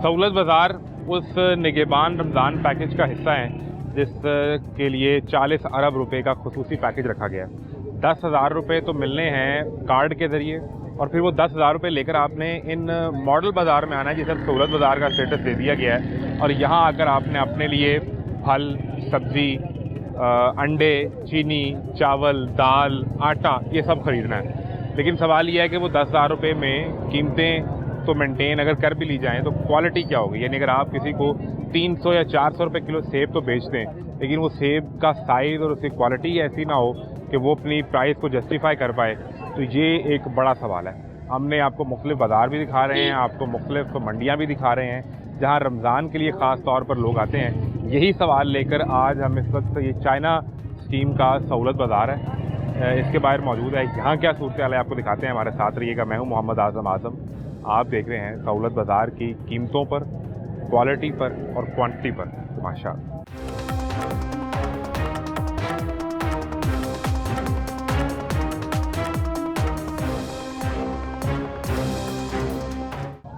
सहूलत बाज़ार उस निगहबान रमज़ान पैकेज का हिस्सा है जिसके लिए 40 अरब रुपए का खुसूसी पैकेज रखा गया है। 10,000 रुपये तो मिलने हैं कार्ड के ज़रिए और फिर वो 10,000 रुपये लेकर आपने इन मॉडल बाज़ार में आना है जिसे सहूलत बाज़ार का स्टेटस दे दिया गया है और यहाँ आकर आपने अपने लिए फल, सब्ज़ी, अंडे, चीनी, चावल, दाल, आटा ये सब ख़रीदना है। लेकिन सवाल ये है कि वो 10,000 रुपये में कीमतें तो मेंटेन अगर कर भी ली जाएँ तो क्वालिटी क्या होगी। यानी अगर आप किसी को 300 या 400 रुपये किलो सेब तो बेचते हैं लेकिन वो सेब का साइज़ और उसकी क्वालिटी ऐसी ना हो कि वो अपनी प्राइस को जस्टिफाई कर पाए, तो ये एक बड़ा सवाल है। हमने आपको मुख्तलिफ बाज़ार भी दिखा रहे हैं, आपको मुख्तलिफ मंडियाँ भी दिखा रहे हैं जहाँ रमज़ान के लिए ख़ास तौर पर लोग आते हैं। यही सवाल लेकर आज हम इस वक्त ये चाइना स्कीम का सहूलत बाज़ार है इसके बाहर मौजूद है। यहाँ क्या सूरत हाल है आपको दिखाते हैं, हमारे साथ रहिएगा। मैं हूँ मोहम्मद आज़म। आप देख रहे हैं सहूलत बाज़ार की कीमतों पर, क्वालिटी पर और क्वांटिटी पर तमाशा।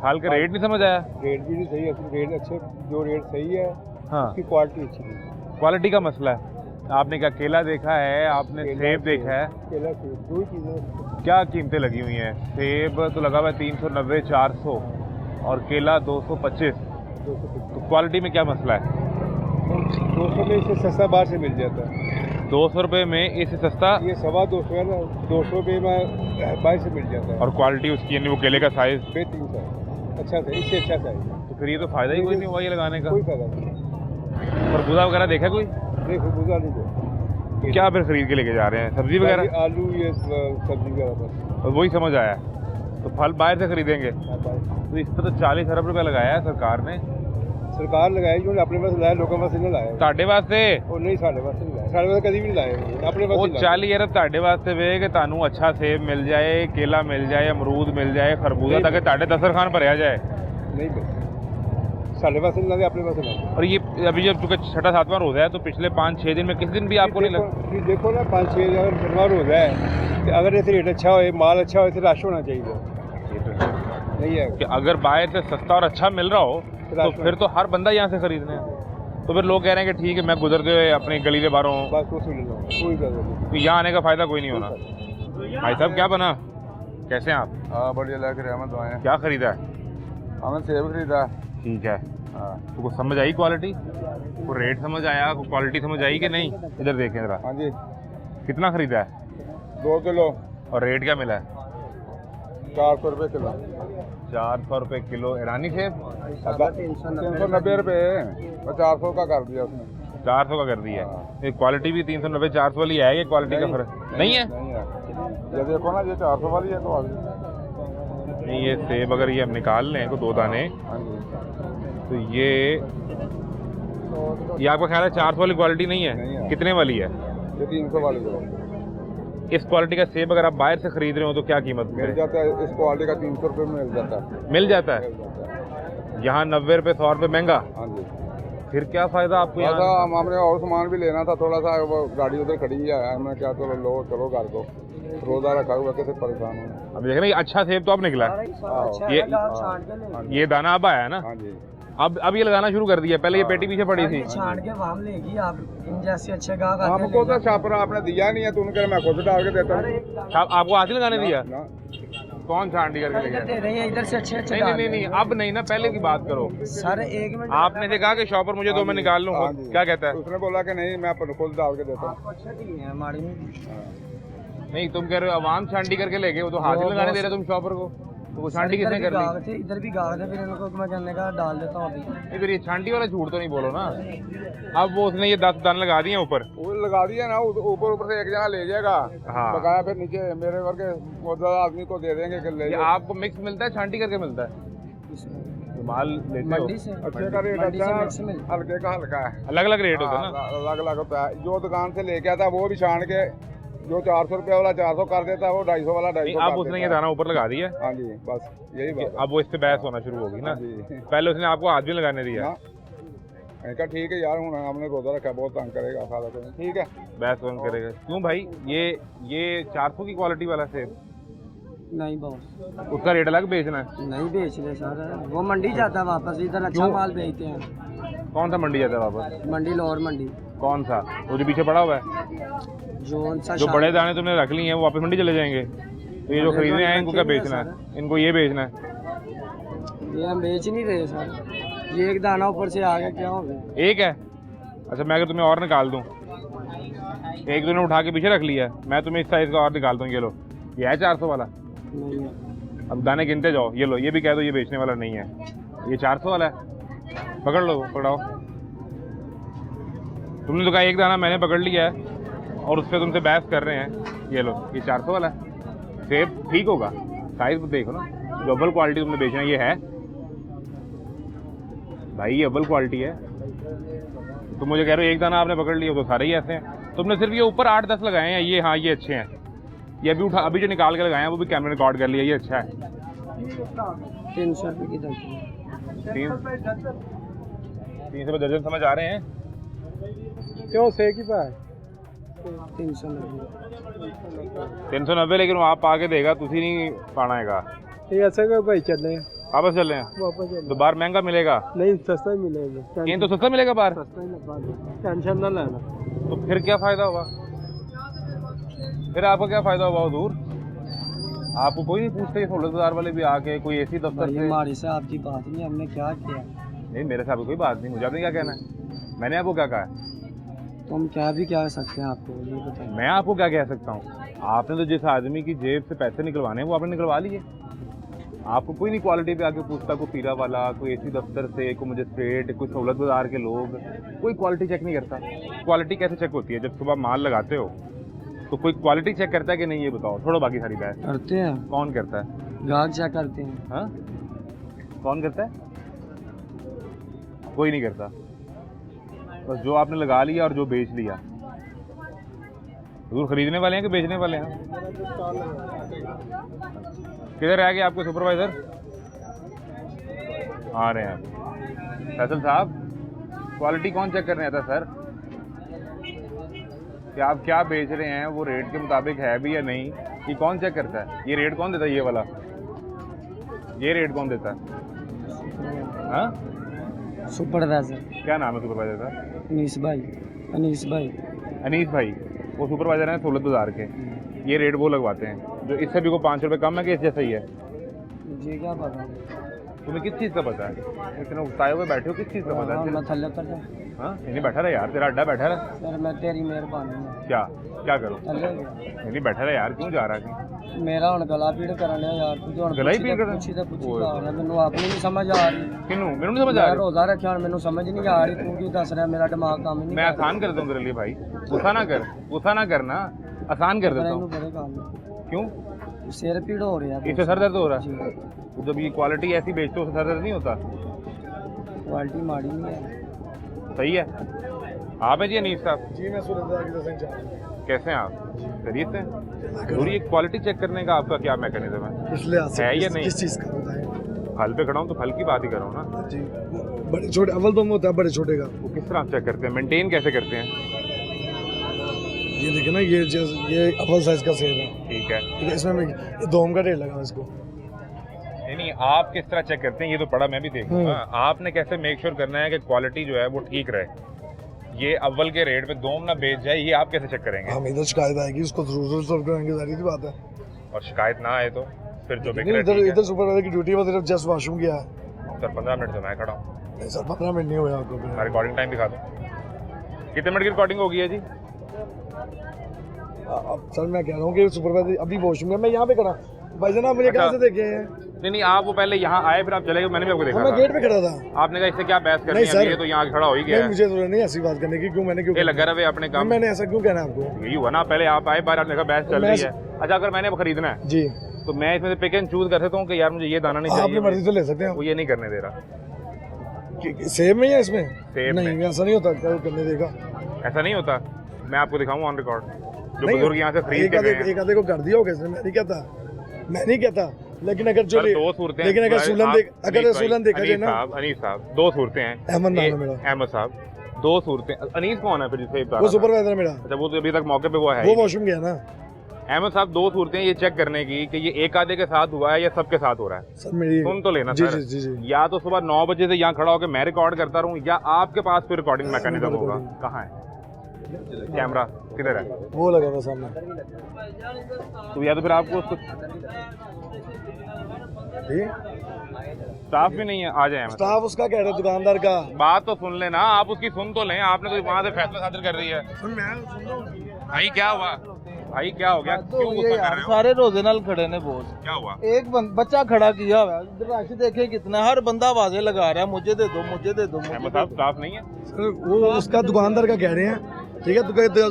हाल का रेट नहीं समझ आया। रेट भी नहीं सही है, रेट अच्छे, जो रेट सही है हाँ, उसकी क्वालिटी अच्छी नहीं है। क्वालिटी का मसला है। आपने क्या केला देखा है, आपने सेब देखा है, केला सेब दो ही चीज़ें। क्या कीमतें लगी हुई हैं। सेब तो लगा हुआ है 390, 400 और केला 225। तो क्वालिटी में क्या मसला है। 200 में इससे सस्ता बाहर से मिल जाता है। 200 रुपये में इससे सस्ता, ये 225 है ना, 200 रुपये में बाहर से मिल जाता है। और क्वालिटी उसकी यानी वो केले का साइज़ बेहतरीन साइज, अच्छा था, इससे अच्छा साइज। तो फिर ये तो फ़ायदा ही कोई नहीं हुआ ये लगाने का। कोई फायदा नहीं। खरबूजा वगैरह देखा कोई, देखो बुझा नहीं दो क्या फिर खरीद के लेके जा रहे हैं। सब्जी वगैरह, आलू, ये सब्जी वगैरह, तो वही समझ आया। तो फल बाहर से खरीदेंगे। तो इस पर तो 40 अरब रुपया लगाया है सरकार ने। सरकार लगाई जो अपने पास लाया, लोगों पास नहीं लाया। ਤੁਹਾਡੇ ਵਾਸਤੇ ਉਹ ਨਹੀਂ ਸਾਡੇ ਵਾਸਤੇ ਨਹੀਂ ਲਾਇਆ, ਸਾਡੇ ਵਾਸਤੇ ਕਦੀ ਵੀ ਨਹੀਂ ਲਾਏ, ਆਪਣੇ वो ਵਾਸਤੇ 40 अरब ਤੁਹਾਡੇ ਵਾਸਤੇ ਵੇ ਕਿ ਤੁਹਾਨੂੰ अच्छा सेब मिल जाए, केला मिल जाए, अमरूद मिल जाए, खरबूजा, ताकि ਤੁਹਾਡੇ दस्तरखान भरया जाए। नहीं मिलते, साढ़े पास नहीं लाते, अपने पास लाते। और ये अभी जब चूंकि 6वां रोज़ा है तो पिछले 5-6 दिन में किस दिन भी आपको नहीं लगा। देखो ना 5-6 अगर शनिवार हो जाए, अगर ऐसे रेट अच्छा हो, माल अच्छा हो, ऐसे रश होना चाहिए। नहीं है कि अगर बाहर से सस्ता और अच्छा मिल रहा हो तो फिर तो हर बंदा यहाँ से खरीदने हैं। तो फिर लोग कह रहे हैं कि ठीक है मैं गुजरते हुए अपनी गली के बाहरों बस कुछ ले लो, कोई बात नहीं, तो यहाँ आने का फ़ायदा कोई नहीं होना। भाई साहब क्या बना, कैसे हैं आप। हाँ बढ़िया, लग रहे हैं दवाएं। क्या खरीदा है। हमने सेब खरीदा। ठीक है, हाँ तो कुछ समझ आई क्वालिटी, को रेट समझ आया, को क्वालिटी समझ आई कि नहीं। इधर देखें ज़रा, हाँ जी, कितना खरीदा है। 2 किलो और रेट क्या मिला है। 400 रुपये किलो। 400 रुपये किलो ईरानी सेब। 390 रुपये, 400 का कर दिया उसने। 400 का कर दिया है। ये क्वालिटी भी 390 400 वाली है, ये क्वालिटी का फर्क नहीं है। नहीं है, ये देखो ना, ये 400 वाली है तो नहीं, ये सेब अगर ये हम निकाल लें को 2 दाने, हाँ जी, तो ये आपका ख्याल है 400 वाली क्वालिटी नहीं नहीं है। है। कितने वाली है। ये 300 वाली है। इस क्वालिटी का सेब अगर आप बाहर से खरीद रहे हो तो क्या कीमत मिल जाता है, इस क्वालिटी का 300 रुपये में मिल जाता है। मिल जाता है। मिल जाता है, यहाँ 90 रुपये 100 रुपये महंगा। हाँ जी। फिर क्या फ़ायदा आपको ऐसा यहाँ। हमने और सामान भी लेना था थोड़ा सा, वो गाड़ी उधर खड़ी है, हमने क्या चलो लो चलो घर को, रोज़ा रखा हुआ, कैसे परेशान हूँ। अब देख रहे हैं अच्छा सेब तो अब निकला है। ये दाना अब आया है ना। हाँ जी, अब ये लगाना शुरू कर दिया, पहले ये पेटी पीछे पड़ी थी। छाड़ के वाम लेगी आप, इन जैसे अच्छे गाहक आते हैं। हमको तो छापरा आपने दिया नहीं है, तो उनके मैं खुद डाल के देता हूँ। आपको हाथ ही लगाने दिया। ना, कौन छांटी करके ले गया। दे रहे हैं इधर से अच्छे अच्छे नहीं, अब नहीं ना, पहले की बात करो। सर 1 मिनट, आपने से कहा कि शॉपर मुझे 2 में निकाल लूँ, हाँ जी। क्या कहता है। उसने बोला कि नहीं, मैं खुद डाल के देता हूँ। आपको अच्छा नहीं है हमारी में। नहीं, तुम कह रहे हो अवाम छांटी करके ले गए, वो तो हाथ ही लगाने दे रहे तुम शॉपर को, तो वो छांटी किसने कर ली। इधर भी गाहक थे, फिर इनको मैं कहने का डाल देता हूँ अभी। नहीं, फिर ये छांटी वाला झूठ तो नहीं बोलो ना। अब वो उसने ये 10 दाने लगा दिए ऊपर। वो लगा दिया ना, ऊपर से एक जना ले जाएगा, हाँ। बकाया फिर नीचे मेरे वर्ग मौजूदा आदमी को दे देंगे कि ले ये जाओ। आपको मिक्स मिलता है, छांटी करके मिलता है। माल लेते हो मंडी से, अच्छे का रेट मंडी से अच्छा मिक्स है, मिलता हल्के का हल्का है। अलग अलग रेट होता है ना। अलग अलग होता है। जो दुकान से लेके आता वो भी छान के, जो 400 रुपये वाला 400 कर देता है, वो 250 वाला 250 अब उसने ये दाना ऊपर लगा दिया। हाँ जी, बस यही बात है। अब वो इस पे बहस होना शुरू होगी ना। हाँ जी। पहले उसने आपको हाथ भी लगाने दिया। ना, मैंने कहा ठीक है यार, हूँ हमने रोजा रखा, बहुत तंग करेगा सारा दिन, ठीक है। बहस कौन करेगा। क्यों भाई, ये 400 की क्वालिटी वाला सेब नहीं बॉस, उसका रेट अलग बेचना है। नहीं बेच रहे सर, वो मंडी जाता है वापस, इधर अच्छा क्यों? माल बेचते हैं। कौन सा मंडी जाता है वापस? मंडी लोअर मंडी, कौन सा? वो जो पीछे पड़ा हुआ है? जो बड़े दाने तुमने रख लिए हैं वो वापस मंडी चले जाएंगे। तो ये जो बड़े खरीदने दाने आए इनको क्या रखे हुए बेचना हैं है? इनको ये बेचना है। ये हम बेच नहीं रहे सर, ये एक दाना ऊपर से आ गया, क्या हो गया? एक है? अच्छा, मैं अगर तुम्हें और निकाल दूँ, एक तूने उठा के पीछे रख लिया है, मैं तुम्हें इस साइज का और निकाल दूँ। ये लो, ये है 400 वाला। नहीं है। अब दाने गिनते जाओ। ये लो, ये भी कह दो ये बेचने वाला नहीं है, ये 400 वाला है। पकड़ लो, पकड़ाओ। तुमने तो कहा एक दाना मैंने पकड़ लिया है और उस पर तुमसे बहस कर रहे हैं। ये लो, ये 400 वाला है। सेब ठीक होगा, साइज देखो ना। जो अव्वल क्वालिटी तुमने बेचना ये है भाई, ये अव्वल क्वालिटी है। तुम मुझे कह रहे हो एक दाना आपने पकड़ लिया, तो सारे ही ऐसे हैं। तुमने सिर्फ ये ऊपर 8-10 लगाए हैं। ये हाँ, ये अच्छे हैं। ये अभी जो निकाल के लगाए हैं वो भी कैमरे रिकॉर्ड कर लिया, ये अच्छा है। 300 रुपये की दर्जन। 300 रुपये दर्जन समझ आ रहे हैं? क्यों से की पाए? 390। 390, लेकिन वो आप आके देगा, तुसी नहीं पाना हैगा। ये ऐसे कोई भाई चल रहे हैं, वापस चल रहे हैं वापस चल तो बाहर महंगा मिलेगा। नहीं, सस्ता ही मिलेगा। ये तो सस्ता मिलेगा बाहर, सस्ता ही लगवा दो, टेंशन ना लेना। तो फिर क्या फायदा हुआ? फिर आपका क्या फायदा हुआ हुजूर? आपको कोई नहीं पूछते? ये 16 बाजार वाले भी आके कोई ऐसी दफ्तर से। हमारे से आपकी बात नहीं, हमने क्या किया? नहीं, मेरे से आपको कोई बात नहीं। मुझे आपने क्या कहना है? मैंने आपको क्या कहा है? तुम क्या भी कह सकते हैं, आपको ये बताइए। मैं आपको क्या कह सकता हूँ? आपने तो जिस आदमी की जेब से पैसे निकलवाने हैं वो आपने निकलवा लिए। आपको कोई नहीं क्वालिटी पे आके पूछता, कोई पीरा वाला, कोई एसी दफ्तर से, कोई मजिस्ट्रेट, कोई सहूलत बाजार के लोग, कोई क्वालिटी चेक नहीं करता। क्वालिटी कैसे चेक होती है? जब सुबह माल लगाते हो तो कोई क्वालिटी चेक करता है कि नहीं? ये बताओ, छोड़ो बाकी सारी बात। करते हैं, कौन करता है? ग्राहक चेक करते हैं। हाँ, कौन करता है? कोई नहीं करता। बस जो आपने लगा लिया और जो बेच लिया। दूर खरीदने वाले हैं कि बेचने वाले हैं? किधर रह गए आपके सुपरवाइजर? आ रहे हैं। फैसल साहब, क्वालिटी कौन चेक करने आता है सर? कि आप क्या बेच रहे हैं वो रेट के मुताबिक है भी या नहीं, ये कौन चेक करता है? ये रेट कौन देता है? ये वाला ये रेट कौन देता है? हाँ, सुपरवाइजर। क्या नाम है सुपरवाइजर का? अनीस भाई। अनीस भाई। अनीस भाई, वो सुपरवाइजर हैं सहूलत बाजार के। ये रेट वो लगवाते हैं जो इससे भी को 5 रुपये कम है कि इस जैसा ही है? मुझे क्या पता? तुम्हें किस चीज़ का पता है? इतने उताए हुए बैठे हो, किस चीज़ का पता है? मैं थल्ले उतर जा। हाँ, नहीं बैठा रहा यार, तेरा अड्डा बैठा रहा। सर मैं तेरी मेहरबानी है। क्या क्या करूँ? थल्ले हो गया। नहीं बैठा रहा यार, क्यों जा रहा है? मेरा हुण गला पीड़ करन डਿਆ यार, तू हुण गला ही पीड़ करन? पुछी दा मैनू अपनी नहीं समझ आ रही। किनू? मेनू नहीं समझ आ मैं रहा। रोजा रखिया हुण मैनू समझ नहीं आ रही, तू की दस रहा, मेरा दिमाग काम ही नहीं मैं आसान कर दूँ तेरे लिए भाई, गुस्सा ना कर, गुस्सा ना करना, आसान कर देता हूँ। बड़े काम क्यों? सिर पीड़ हो रही है। इससे सर दर्द हो रहा जी, है? तो जब ये क्वालिटी ऐसी बेचते हो तो सर दर्द नहीं होता? क्वालिटी माड़ी नहीं है। सही है। आप हैं जी अनीस साहब? जी, मैं सुरेंद्र सिंह चाह। कैसे हैं आप? खरीद से हैं? और ये क्वालिटी चेक करने का आपका क्या मैकेनिज्म है? इसलिए है या नहीं? किस चीज़ का बताएं? फल पे खड़ा हूँ तो फल की बात ही कर रहा हूँ ना। जी, बड़े छोटे अव्वल तो होता है, बड़े छोटे का। वो किस तरह चेक करते हैं, मेंटेन कैसे करते हैं? ये देखिए ना, ये अव्वल साइज का सेब है। ठीक है। ठीक है, इसमें ये दोम का रेट लगा इसको। नहीं, आप किस तरह चेक करते हैं ये तो पढ़ा मैं भी देखूंगा। आपने कैसे मेक श्योर करना है कि क्वालिटी जो है वो ठीक रहे, ये अव्वल के रेट पे दोम ना बेच जाए, ये आप कैसे चेक करेंगे? हम इधर शिकायत आएगी, उसको जरूर सॉल्व करेंगे, सारी सी बात है। और शिकायत ना आए तो फिर जो बिक इधर सुपरवाइजर की ड्यूटी पर सिर्फ जस्ट वॉशरूम किया है। सर 15 मिनट से मैं खड़ा हूँ। नहीं सर, 15 मिनट नहीं हुए आपको। रिकॉर्डिंग टाइम दिखा दो, कितने मिनट की रिकॉर्डिंग होगी है जी? अब सर मैं कह रहा हूँ कि सुपरवाइजर अभी वॉशरूम में, मैं यहाँ पे खड़ा। भाई साहब आप मुझे कहाँ से देखे हैं? नहीं, आप वो पहले यहाँ आए फिर आप चले गए, मैंने भी आपको देखा मैं था। गेट पे खड़ा था। आपने कहा इससे क्या बहस करनी नहीं है, सर, ये तो यहाँ खड़ा हो ही गया नहीं है। मुझे जरूरत नहीं ऐसी बात करने की। क्यों? मैंने क्यों ये लगा रहे अपने काम। मैंने ऐसा क्यों कहना है आपको? यही हुआ ना, पहले आप आए बाहर, आपने कहा बहस चल रही है। अच्छा, अगर मैंने वो खरीदना है जी, तो मैं इसमें से पिक एंड चूज कर सकता हूँ कि यार मुझे ये दाना नहीं आप चाहिए? अपनी मर्जी से ले सकते हैं। वो ये नहीं करने दे रहा। सेब में या इसमें? सेब नहीं, ऐसा नहीं होता, क्या करने देगा? ऐसा नहीं होता। मैं आपको दिखाऊँ ऑन रिकॉर्ड, जो नहीं, बुजुर्ग यहाँ से खरीद के गए हैं। एक आधे को कर दिया होगा इसने, मैं नहीं कहता, मैं नहीं कहता। लेकिन अगर जो दो सूरतें, लेकिन अगर सुलन देखा जाए ना, अनीस साहब, दो सूरतें हैं। अहमद नाम है मेरा। अहमद साहब, दो सूरतें। अनीस कौन है फिर जिसे? वो सुपरवाइजर है मेरा। अच्छा, वो तो अभी तक मौके पे वो है वो ही वॉशरूम गया ना। अहमद साहब, दो सूरतें ये चेक करने की कि ये एक आधे के साथ हुआ है या सबके साथ हो रहा है। सर मेरी सुन तो लेना जी, सर। जी, जी, जी। या तो सुबह 9 बजे से यहाँ खड़ा होकर मैं रिकॉर्ड करता रहूँ, या आपके पास फिर रिकॉर्डिंग मैकेनिज्म होगा। कहाँ है कैमरा, किधर है? वो लगा था सामने। तो या तो फिर आपको उसको स्टाफ भी नहीं है, आ जाए। स्टाफ उसका कह रहे दुकानदार का। बात तो सुन लेना, आप उसकी सुन तो लें। आपने तो वहां से फैसला सादर कर दी है। भाई क्या हुआ? भाई क्या हो गया? क्यों गुस्सा कर रहे हो? सारे रोजे नाल खड़े ने बोस। क्या हुआ? एक बच्चा खड़ा किया हुआ है, इधर रश देखे कितना, हर बंदा आवाजें लगा रहा है, मुझे दे दो, मुझे दे दो, मुझे अहमद दे साहब दो। स्टाफ नहीं है? वो उसका दुकानदार का कह रहे हैं, ठीक है,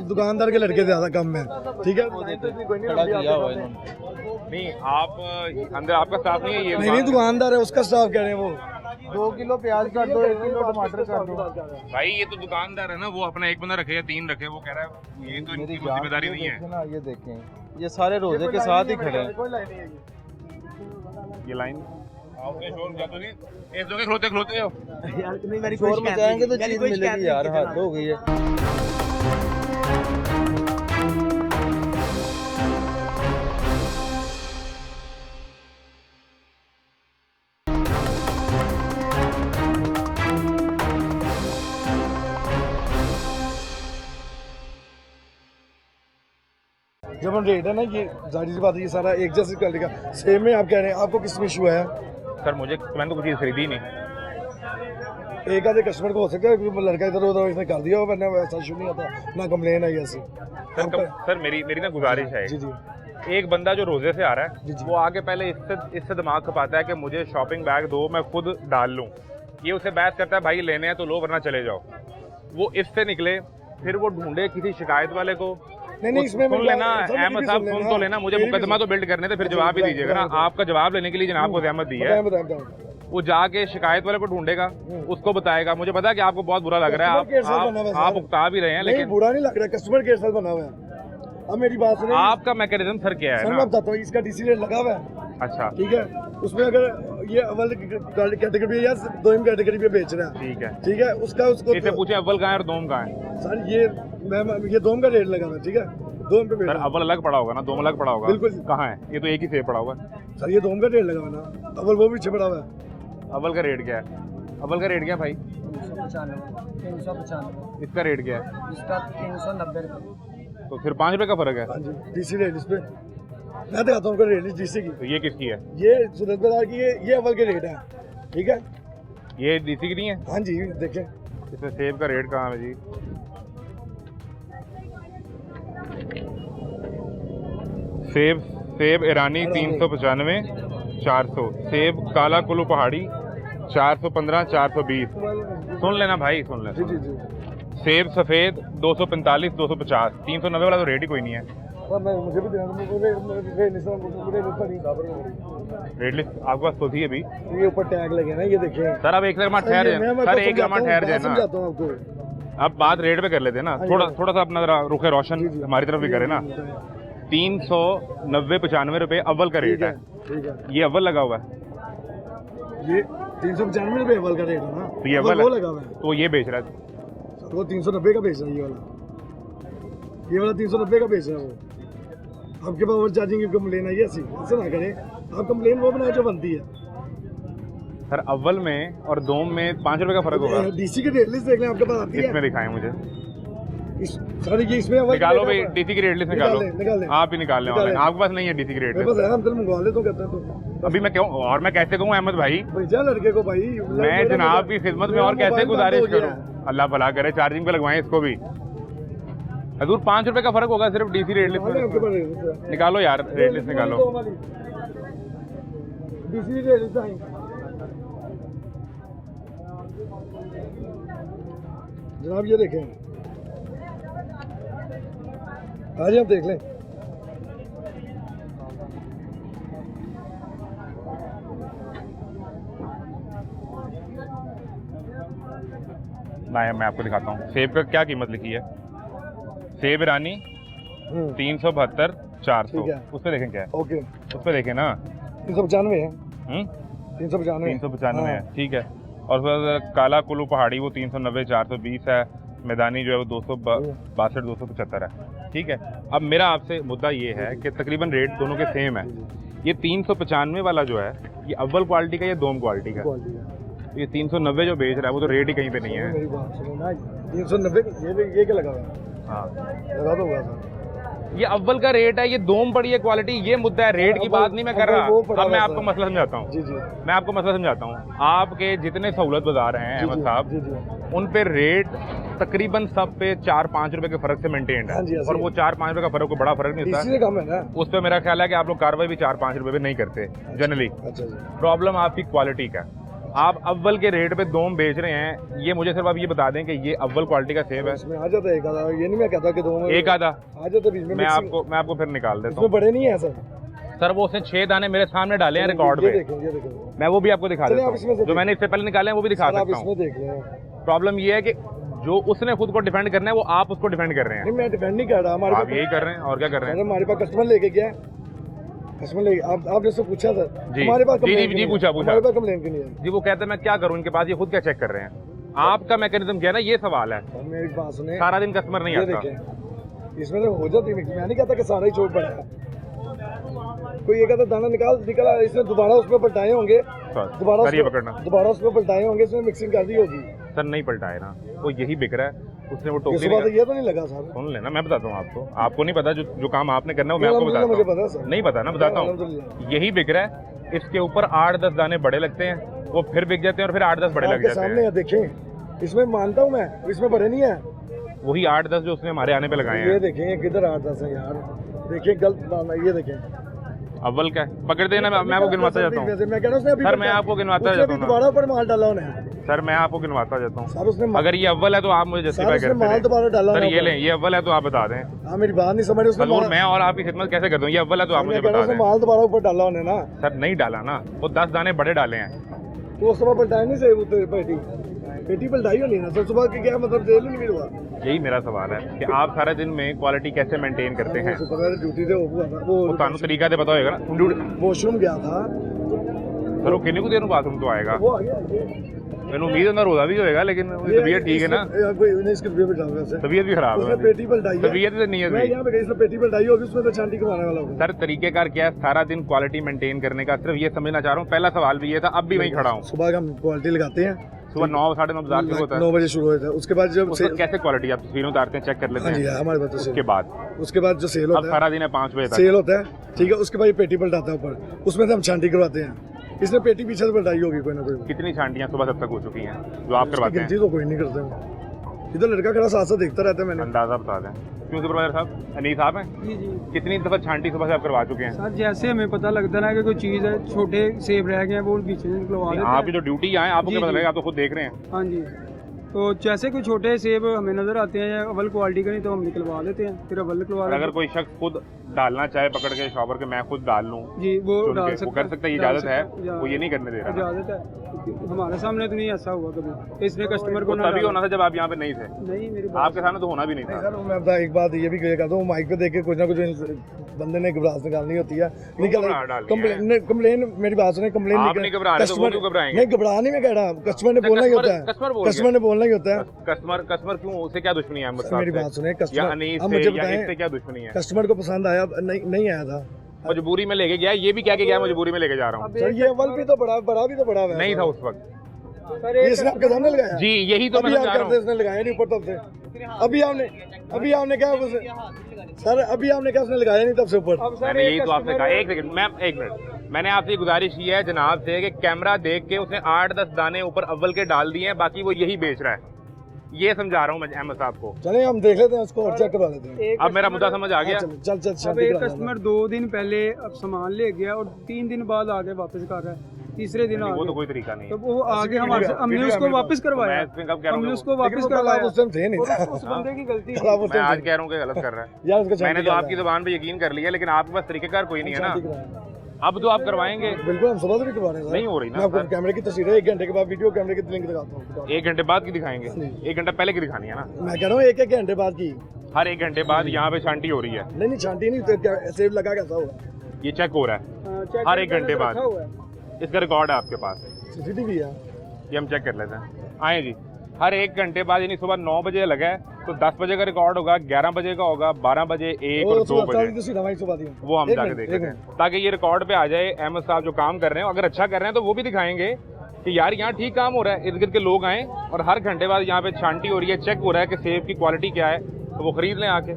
दुकानदार के लड़के ज्यादा कम है, ठीक है। खड़ा किया हुआ है इन्होंने। नहीं, आप अंदर आपका स्टाफ नहीं है? ये नहीं दुकानदार है, उसका स्टाफ कह रहे हैं। वो 2 किलो प्याज कर दो, 1 किलो टमाटर कर दो। भाई ये तो दुकानदार है ना, वो अपना एक बंदा रखे या 3 रखे, वो कह रहा है ये तो इनकी जिम्मेदारी नहीं है। ना ये देखें, ये सारे रोजे के साथ ही खड़े हैं। ये लाइन आपने शोर क्या तो नहीं इस लोग खलोते खलोते हो शोर मचाएंगे तो चीज मिलेगी यार, हद हो गई है। जब हम रेट है ना, ये जाहिर सी बात है, ये सारा एक जैसे क्वालिटी का सेम में आप कह रहे हैं। आपको किस में इशू है? सर मुझे, मैंने तो कुछ चीज़ खरीदी नहीं। एक आधे कस्टमर को हो सकता है कि लड़का इधर उधर इसने कर दिया हो, वरना वैसा इशू नहीं आता, ना कंप्लेन आई ऐसी। सर मेरी ना गुजारिश है, जी जी एक बंदा जो रोजे से आ रहा जी, है जी। वो आगे पहले इससे दिमाग खपाता है कि मुझे शॉपिंग बैग दो, मैं खुद डाल लूँ। ये उसे बहस करता है भाई लेने हैं तो लो वरना चले जाओ। वो इससे निकले, फिर वो ढूंढे किसी शिकायत वाले को। नहीं इसमें सुन लेना अहमद साहब, सुन तो लेना, मुझे मुकदमा तो बिल्ड करने थे, फिर जवाब भी दीजिएगा ना। आपका जवाब लेने के लिए जनाब को जहमत दी है। वो जाके शिकायत वाले को ढूंढेगा, उसको बताएगा। मुझे पता है कि आपको बहुत बुरा लग रहा है, आप उकता भी रहे हैं, लेकिन बुरा नहीं लग रहा, कस्टमर केयर साथ बना हुआ है। अब मेरी बात सुनिए, आपका मैकेनिज्म सर क्या है सर ना? मैं बताता हूँ, इसका डीसी रेट लगा हुआ है, अच्छा ठीक है। उसमें अगर ये अव्वल कैटेगरी या दोम कैटेगरी पे बेच रहा है, ठीक है, उसका उसको इसे पूछे अव्वल कहाँ है और दोम कहाँ है? सर ये दोम का रेट लगा हुआ है, ठीक है, दोम पे बेच सर रहा है। अव्वल अलग पड़ा होगा ना, दोम अलग पड़ा होगा? बिल्कुल। कहाँ है? ये तो एक ही सेब पड़ा हुआ है। सर ये दोम का रेट लगा हुआ है ना, अव्वल वो पीछे पड़ा हुआ है। अव्वल का रेट क्या है? अव्वल का रेट क्या है भाई? 395। इसका रेट क्या है? इसका 390 रुपये। तो फिर 5 रुपए का फर्क है। हाँ जी, डीसी रेट इस पे मैं दिखाता हूँ उनका रेट डीसी की। तो ये किसकी है? ये सूरत बाजार की, ये अव्वल के रेट है, ठीक है। ये डीसी की नहीं है? हाँ जी देखें, इसमें सेब का रेट कहाँ है जी? सेब ईरानी 395 400, सेब काला कुल्लू पहाड़ी 415 420। सुन लेना भाई, सुन जी लेना। जी जी। सेब सफेद 245 250, 390 वाला तो रेट ही कोई नहीं है। सर मुझे भी देना, रेट लिस्ट आपके पास तो थी अभी? ये ऊपर टैग लगे ना, ये देखें सर। अब एक मिनट ठहर जाए सर, एक मिनट ठहर जाए ना। समझाता हूँ आपको। अब बात रेट पे कर लेते हैं ना, थोड़ा सा अपना जरा रुखे रोशन हमारी तरफ भी करे ना। 390 95 रुपए अव्वल का रेट है, ठीक है। ये अव्वल लगा हुआ है, ये 395 रुपए अव्वल का रेट है ना, तो ये अव्वल वो है, लगा हुआ है, तो ये बेच रहा है। वो 390 का बेच रहा है। ये वाला 390 का बेच रहा है। वो आपके पास ओवर चार्जिंग की कंप्लेन आई है, ऐसे ना करें आप। कंप्लेन वो बनाए जो बनती है। सर अव्वल में और दोम में 5 रुपए का फर्क होगा। डीसी की रेट लिस्ट देख लें, आपके पास आती है। इसमें दिखाएं मुझे, सर ये इसमें अव्वल निकालो भाई डीसी की रेट लिस्ट निकालो। निकाल लें। आप ही निकाल लें ऑनलाइन, आपके पास नहीं है डीसी की रेट मेरे लिस्ट? पास है, हम फिर मंगवा ले तो कहते हैं तो। अभी मैं क्यों, और मैं कैसे कहूँ अहमद भाई? भेजा लड़के को भाई, मैं जनाब की खिदमत में और कैसे गुजारिश करूँ? अल्लाह भला करे, चार्जिंग पे लगवाएं इसको भी। हजूर 5 रुपए का फर्क होगा सिर्फ डीसी रेट लिस्ट में। निकालो यार रेट लिस्ट निकालो। डीसी रेट लिस्ट आई जनाब, ये देखें, आज आप देख लें। ना मैं आपको दिखाता हूँ सेब का क्या कीमत लिखी है। सेब ईरानी 372 400, ठीक है। उस पर देखें क्या है, ओके, उस पर देखें ना। 395 है, 395 395 है, ठीक है। और फिर काला कुल्लू पहाड़ी वो 390 420 है। मैदानी जो है वो 262 275 है। ठीक है। अब मेरा आपसे मुद्दा ये है कि तकरीबन रेट दोनों के सेम है। ये 395 वाला जो है ये अव्वल क्वालिटी का या दोम क्वालिटी का? ये 390 जो बेच रहा है वो तो रेट ही कहीं पे नहीं है। मेरी बात सुनो ना, 390 ये क्या लगा हुआ है? हाँ लगा तो हुआ था। ये अव्वल का रेट है, ये दोम पड़ी है क्वालिटी, ये मुद्दा है। रेट की बात नहीं मैं कर रहा। अब मैं आपको मसला समझाता हूँ। जी जी मैं आपको मसला समझाता हूँ। आपके जितने सहूलत बाजार हैं अहमद साहब, जी जी उन पे रेट तकरीबन सब पे 4-5 रुपए के फर्क से मेंटेन्ड है। हाँ जी, हाँ और जी। वो 4-5 रुपए का फर्क कोई बड़ा फर्क नहीं इसी से होता। कम है ना। उस पर मेरा ख्याल है कि आप लोग कार्रवाई भी 4-5 रुपए पे नहीं करते जनरली। अच्छा जी। प्रॉब्लम आपकी क्वालिटी का। आप अव्वल के रेट पे दोम बेच रहे हैं, ये मुझे सिर्फ आप ये बता दें कि ये अव्वल क्वालिटी का सेब है। इसमें आ जाता है एक आधा, ये नहीं मैं कहता कि दो में एक आधा आ जाता बीच में। मैं आपको फिर निकाल देता इसमें हूँ बड़े नहीं है सर। सर। वो उसने 6 दाने मेरे सामने डाले हैं रिकॉर्ड ये पे। देखें, ये देखें। मैं वो भी आपको दिखा चलिए, देता आप इसमें से हूँ। जो मैंने इससे पहले निकाले हैं वो भी दिखा सर, आप सकता इसमें हूँ। देख लें। प्रॉब्लम ये है कि जो उसने खुद को डिफेंड करना है वो आप उसको डिफेंड कर रहे हैं। नहीं मैं डिफेंड नहीं कर रहा, हमारे आप यही कर रहे हैं और क्या कर रहे पास हैं? हमारे पास कस्टमर लेके गया है। कस्टमर लेके आप जैसे पूछा सर, जी। हमारे पास जी, complaint जी, की जी, नहीं है। पूछा। हमारे पास कंप्लेन की नहीं है। जी वो कहते हैं मैं क्या करूं इनके पास, ये खुद क्या चेक कर रहे हैं। आपका मैकेनिज्म क्या है ना, ये सवाल है। और मेरी बात सुने, सारा दिन कस्टमर नहीं ये आता। देखें, इसमें तो हो जाती है। मैं नहीं कहता कि सारा ही छोड़ पड़ा है। कोई एक आधा दाना निकला, इसने दोबारा उसमें पलटाए होंगे, दोबारा सर ये पकड़ना। दोबारा उसमें पलटाए होंगे, इसमें मिक्सिंग कर दी होगी। सर नहीं पलटाए ना, वो यही बिक रहा है। उसने वो ये टोकरी सुबह तो निकाल- ये तो नहीं लगा सर। सुन लेना, मैं बताता हूँ आपको। आपको नहीं पता जो काम आपने करना है वो मैं आपको मुझे बताता पता है हूँ। सर। नहीं पता ना, बताता हूँ। अल्हम्दुलिल्लाह। यही बिक रहा है। इसके ऊपर 8-10 दाने बड़े लगते हैं, वो फिर बिक जाते हैं और फिर 8-10 बड़े लग आपके जाते सामने हैं। है, देखें। इसमें मानता हूँ मैं, इसमें बड़े नहीं है। वही 8-10 जो उसने हमारे आने पे लगाए ये हैं। देखें, ये किधर 8-10 है यार। देखिए गलत दाना, ये देखें। अव्वल का है। पकड़ देना, मैं आपको गिनवाता जाता हूँ। मैं कह रहा हूँ उसने अभी सर, मैं आपको गिनवाता उसने जाता अभी हूँ ना। दोबारा ऊपर माल डाला उन्हें। सर मैं आपको गिनवाता जाता हूँ। सर उसने अगर ये अव्वल है तो आप मुझे सर जस्टिफाई उसने करते माल दोबारा डाला सर ना ये ऊपर। लें, ये अव्वल है तो आप बता दें। हाँ मेरी बात नहीं समझ, उसने हजूर माल- मैं और आपकी खिदमत कैसे कर दूं? ये अव्वल है तो आप मुझे मैं कह रहा बता हूँ उसने दें। माल दोबारा ऊपर डाला उन्हें ना, सर नहीं डाला ना, वो 10 दाने बड़े डाले हैं। तो उस सुबह पलटाए नहीं सही वो तेरी पेटी पलटाई होनी ना। सर सुबह की क्या मतलब जेल नहीं मिल हुआ। यही मेरा सवाल है कि आप सारे दिन में क्वालिटी कैसे मेंटेन करते हैं? ड्यूटी से वो तानू तरीका से पता होगा ना। वॉशरूम गया था, सर वो किन्नी को देर बाथरूम तो आएगा। वो आ गया। मैंने उम्मीद अंदर रोजा भी होएगा, लेकिन उसकी तबीयत ठीक है ना? इसकी तबीयत भी खराब है। तबीयत भी खराब उसने है। पेटी पलटाई है। तबीयत से नहीं है मैं सही। यहाँ पे गई, इसने पेटी पलटाई होगी, उसमें तो छांटी करवाने वाला होगा। सर तरीकेकार क्या है सारा दिन क्वालिटी मेंटेन करने का? सिर्फ ये समझना चाह रहा हूँ। पहला सवाल भी ये था, अब भी वहीं खड़ा हूँ। सुबह का हम क्वालिटी लगाते हैं, सुबह 9-9:30 बाजार शुरू होता है। 9 बजे शुरू होता है। उसके बाद जब उस वक्त कैसे क्वालिटी आप तस्वीरें उतारते हैं, चेक कर लेते हाँ जी हैं? हमारे पास तो उसके सेल, बाद उसके बाद जो सेल अब होता है, सारा दिन है 5 बजे तक। सेल होता है, ठीक है। उसके बाद ये पेटी पलटाता है ऊपर, उसमें से हम छांटी करवाते हैं। इसने पेटी पीछे से पलटाई होगी कोई ना कोई। कितनी छांटियां सुबह तब तक हो चुकी हैं जो आप करवाते हैं? गिनती तो कोई नहीं करते हैं। इधर लड़का खड़ा साथ साथ देखता रहता है। मैंने अंदाजा बता दें। क्यों सुपरवाइजर साहब, अनीस साहब हैं? जी जी कितनी दफा छांटी सुबह से आप करवा चुके हैं? सर, जैसे हमें पता लगता है ना कि कोई चीज़ है, छोटे सेब रह गए हैं, वो बीच में निकलवा देते आपकी हैं। जो ड्यूटी यहाँ है आपको जी, क्या पता जी। लगेगा? आप तो खुद देख रहे हैं। हाँ जी, तो जैसे कोई छोटे सेब हमें नजर आते हैं या अव्वल क्वालिटी का नहीं तो हम निकलवा लेते हैं, फिर अव्वल निकलवा और लेते अगर हैं। कोई शख्स खुद डालना चाहे पकड़ के शॉपर के, मैं खुद डाल लूँ जी वो चुन डाल के, सकता वो कर सकता है, डाल इजाजत है, सकता वो ये नहीं करने दे रहा ना। इजाजत है। हमारे सामने तो नहीं ऐसा हुआ कभी, इसने कस्टमर को वो ना तभी डाला। होना था जब आप यहाँ पे नहीं थे। नहीं, मेरी बात आपके सामने तो होना भी नहीं नहीं था। सर, मैं बता एक बात ये भी क्लियर करता हूँ, माइक पे देख के कुछ ना कुछ बंदे ने घबराहट निकालनी होती है। घबराहट डालनी है? कंप्लेन मेरी बात सुने, कंप्लेन आप नहीं घबरा रहे तो वो क्यों घबराएंगे? नहीं घबरा नहीं, मैं कह रहा कस्टमर ने बोलना ही होता है। कस्टमर बोल कस्टमर ने बोलना ही होता है। कस्टमर क्यों, उससे क्या दुश्मनी है? सर, मेरी बात सुने, या कस्टमर अनीस अब से मुझे या बताएं, इससे क्या दुश्मनी है? कस्टमर को पसंद आया नहीं आया था मजबूरी में लेके गया, ये भी क्या गया मजबूरी में लेके जा रहा हूँ। सर। ये अव्वल भी तो बड़ा भी तो बड़ा है। नहीं था उस वक्त। सर, ये इसने आपके सामने लगाया जी यही तो मैं अभी आप समझा रहा करते हूँ। इसने लगाया नहीं ऊपर तब से। अभी आपने क्या सर, अभी आपने क्या उसने लगाया नहीं तब से ऊपर। अब सर मैंने एक यही तो आपसे customer- कहा। एक सेकंड मैम, एक मिनट। मैंने आपसे ये गुजारिश की है जनाब से कि कैमरा देख के उसने 8-10 दाने ऊपर अव्वल के डाल दिए हैं, बाकी वो यही बेच रहा है। ये समझा रहा हूँ मैं अहमद साहब को। चले हम देख लेते हैं उसको और चेक करवा लेते हैं। एक अब मेरा customer- मुद्दा समझ आ गया। चल चल अब शांति एक करा कस्टमर 2 दिन पहले अब सामान ले गया और 3 दिन बाद आके वापस कर रहा है, तीसरे दिन आ वो तो गया। कोई तरीका नहीं तो है। वो आगे हमारे हमने वीडियो उसको है वापस करवाया, मैं इसमें कब कह रहा हमने हूँ उसको लेकिन वापस वो करवाया। आप उस टाइम थे नहीं था। उस बंदे की गलती थी। खराब उस मैं टाइम आज कह रहा हूँ कि गलत कर रहा है। यार उसको मैंने तो आपकी जुबान पे यकीन कर लिया, लेकिन आपके पास तरीकेकार कोई नहीं है ना। अब तो आप करवाएंगे। बिल्कुल हम सुबह से भी करवा रहे हैं। नहीं हो रही ना मैं आपको सर। कैमरे की तस्वीरें 1 घंटे के बाद वीडियो कैमरे की लिंक दिखाता हूँ। 1 घंटे बाद की दिखाएंगे? 1 घंटा पहले की दिखानी है ना। मैं कह रहा हूँ 1 घंटे बाद की। हर 1 घंटे बाद यहाँ पे शांति हो रही है। नहीं छांटी नहीं, सेव लगा कैसा होगा। ये चेक हो रहा है हाँ, चेक हर 1 करके घंटे बाद। रखा हुआ है। इसका रिकॉर्ड है आपके पास, सीसीटीवी है। ये हम चेक कर लेते हैं। आए जी, हर 1 घंटे बाद, यानी सुबह 9 बजे लगा है तो 10 बजे का रिकॉर्ड होगा, 11 बजे का होगा, 12 बजे, 1 और 2 बजे, वो हम जाके देख लेते हैं ताकि ये रिकॉर्ड पे आ जाए। अहमद साहब जो काम कर रहे हैं, अगर अच्छा कर रहे हैं तो वो भी दिखाएंगे कि यार यहाँ ठीक काम हो रहा है, इर्द गिर्द के लोग आएँ और हर घंटे बाद यहाँ पे छांटी हो रही है, चेक हो रहा है कि सेब की क्वालिटी क्या है, तो वो खरीद लें आके।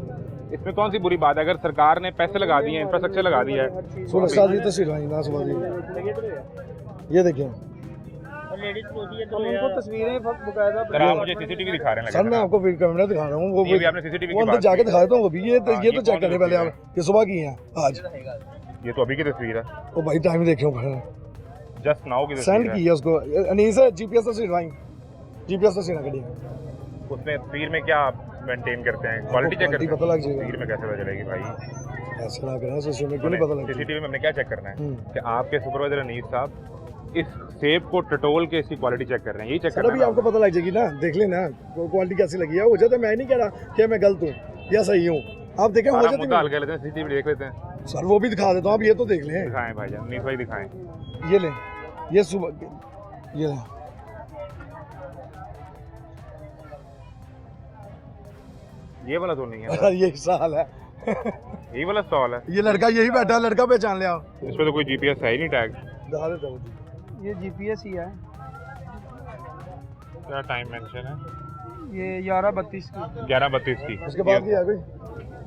इसमें कौन सी बुरी बात है? अगर सरकार ने पैसे लगा दिए हैं, इंफ्रास्ट्रक्चर लगा दिया है। ये देखिए उनको तस्वीरें बकायदा सर आप मुझे सीसीटीवी दिखा रहे हैं सर, मैं आपको वीडियो कैमरा दिखा रहा हूँ, वो ये भी आपने सीसीटीवी वो की अंदर बात जाके की। दिखा देता हूँ अभी। ये तो हाँ, ये ये तो चेक कौन करने सी पहले तस्वीर आप, ये सुबह की हैं आज। ये तो अभी की तस्वीर है, ओ भाई टाइम देखियो, जस्ट नाउ की सेंड तस्वीर की है। है उसको, नहीं सर जीपीएस से सिलवाई, जीपीएस से सीना करिए, उसमें तस्वीर में क्या मेंटेन करते हैं? क्वालिटी चेक करते हैं? पता लग जाएगा। तस्वीर में कैसे पता चलेगी भाई? ऐसा ना करें, सोशल में क्यों नहीं पता लगता? सीसीटीवी में हमने क्या चेक करना है कि आपके सुपरवाइजर अनीस साहब इस सेब को टटोल के इसकी क्वालिटी चेक कर रहे हैं, यही चेक सर करना अभी है आपको पता लग जाएगी ना, देख लेना क्वालिटी कैसी लगी है। हो जाए तो मैं नहीं कह रहा कि मैं गलत हूँ या सही हूँ, आप देखें हो सारा जाए मुद्दा हल कर लेते हैं, सीसीटीवी देख लेते हैं। सर वो भी दिखा देता हूँ, आप ये तो देख लें, दिखाएं भाईजान, अनीस भाई दिखाएं। ये लें, ये सुबह ये लें, ये वाला तो नहीं है, यही साल है, यही वाला स्टॉल है, ये लड़का यही बैठा है, लड़का पहचान लिया। इस पे तो कोई जीपीएस है ही नहीं टैग। दिखा देता हूँ, ये जीपीएस ही है। क्या टाइम मेंशन है? ये 11:32 की। 11:32 की। उसके बाद भी आ गई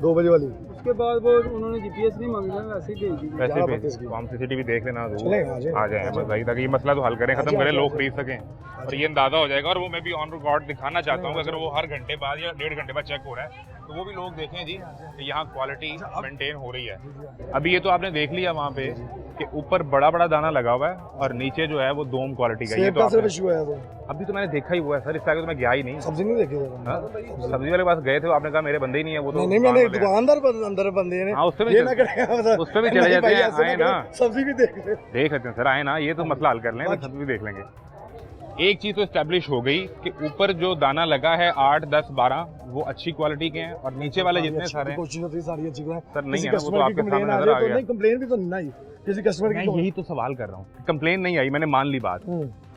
2 बजे वाली। उसके बाद वो उन्होंने जीपीएस नहीं मांगा, वैसे ही भेज दी। वैसे 11:32 भी हम सीसीटीवी देख लेना, चलें, आ जाएं। आ जाए अहमद भाई, ताकि ये मसला तो हल करें, खत्म करें, लोग खरीद सकें और ये अंदाजा हो जाएगा। और वो मैं भी ऑन रिकॉर्ड दिखाना चाहता हूँ कि अगर वो हर घंटे बाद या 1.5 घंटे बाद चेक हो रहा है तो वो भी लोग देखें जी कि यहाँ क्वालिटी मेंटेन हो रही है। अभी ये तो आपने देख लिया वहाँ पे कि ऊपर बड़ा बड़ा दाना लगा हुआ है और नीचे जो है वो दोम क्वालिटी का। ये सेब तो का सिर्फ आपने इशू है तो अभी तो मैंने देखा ही हुआ है सर, इससे आगे तो मैं गया ही नहीं। सब्जी नहीं देखी जरा। हाँ? सब्जी वाले पास गए थे, आपने कहा मेरे बंदे ही नहीं है वो तो। नहीं मैंने दुकान वाले हैं। दुकानदार अंदर बंदे ने हाँ, उससे भी ये चल- ना करें, उस पे भी चले जाते हैं, आए ना। सब्जी भी देख ले। देख लेते हैं सर, आए ना, ये तो मसला हल कर लें, तो सब भी देख लेंगे। एक चीज तो एस्टेब्लिश हो गई कि ऊपर जो दाना लगा है 8, 10, 12 वो अच्छी क्वालिटी के हैं और नीचे वाले जितने सारे हैं कोशिश होती है सारी अच्छी करें। सर नहीं किसी है ना, वो तो कस्टमर की आपके कंप्लेन सामने आ नजर जाए आ तो गया। नहीं, कंप्लेन भी तो नहीं आई किसी कस्टमर मैं की। यही तो सवाल कर रहा हूँ, कंप्लेन नहीं आई, मैंने मान ली बात,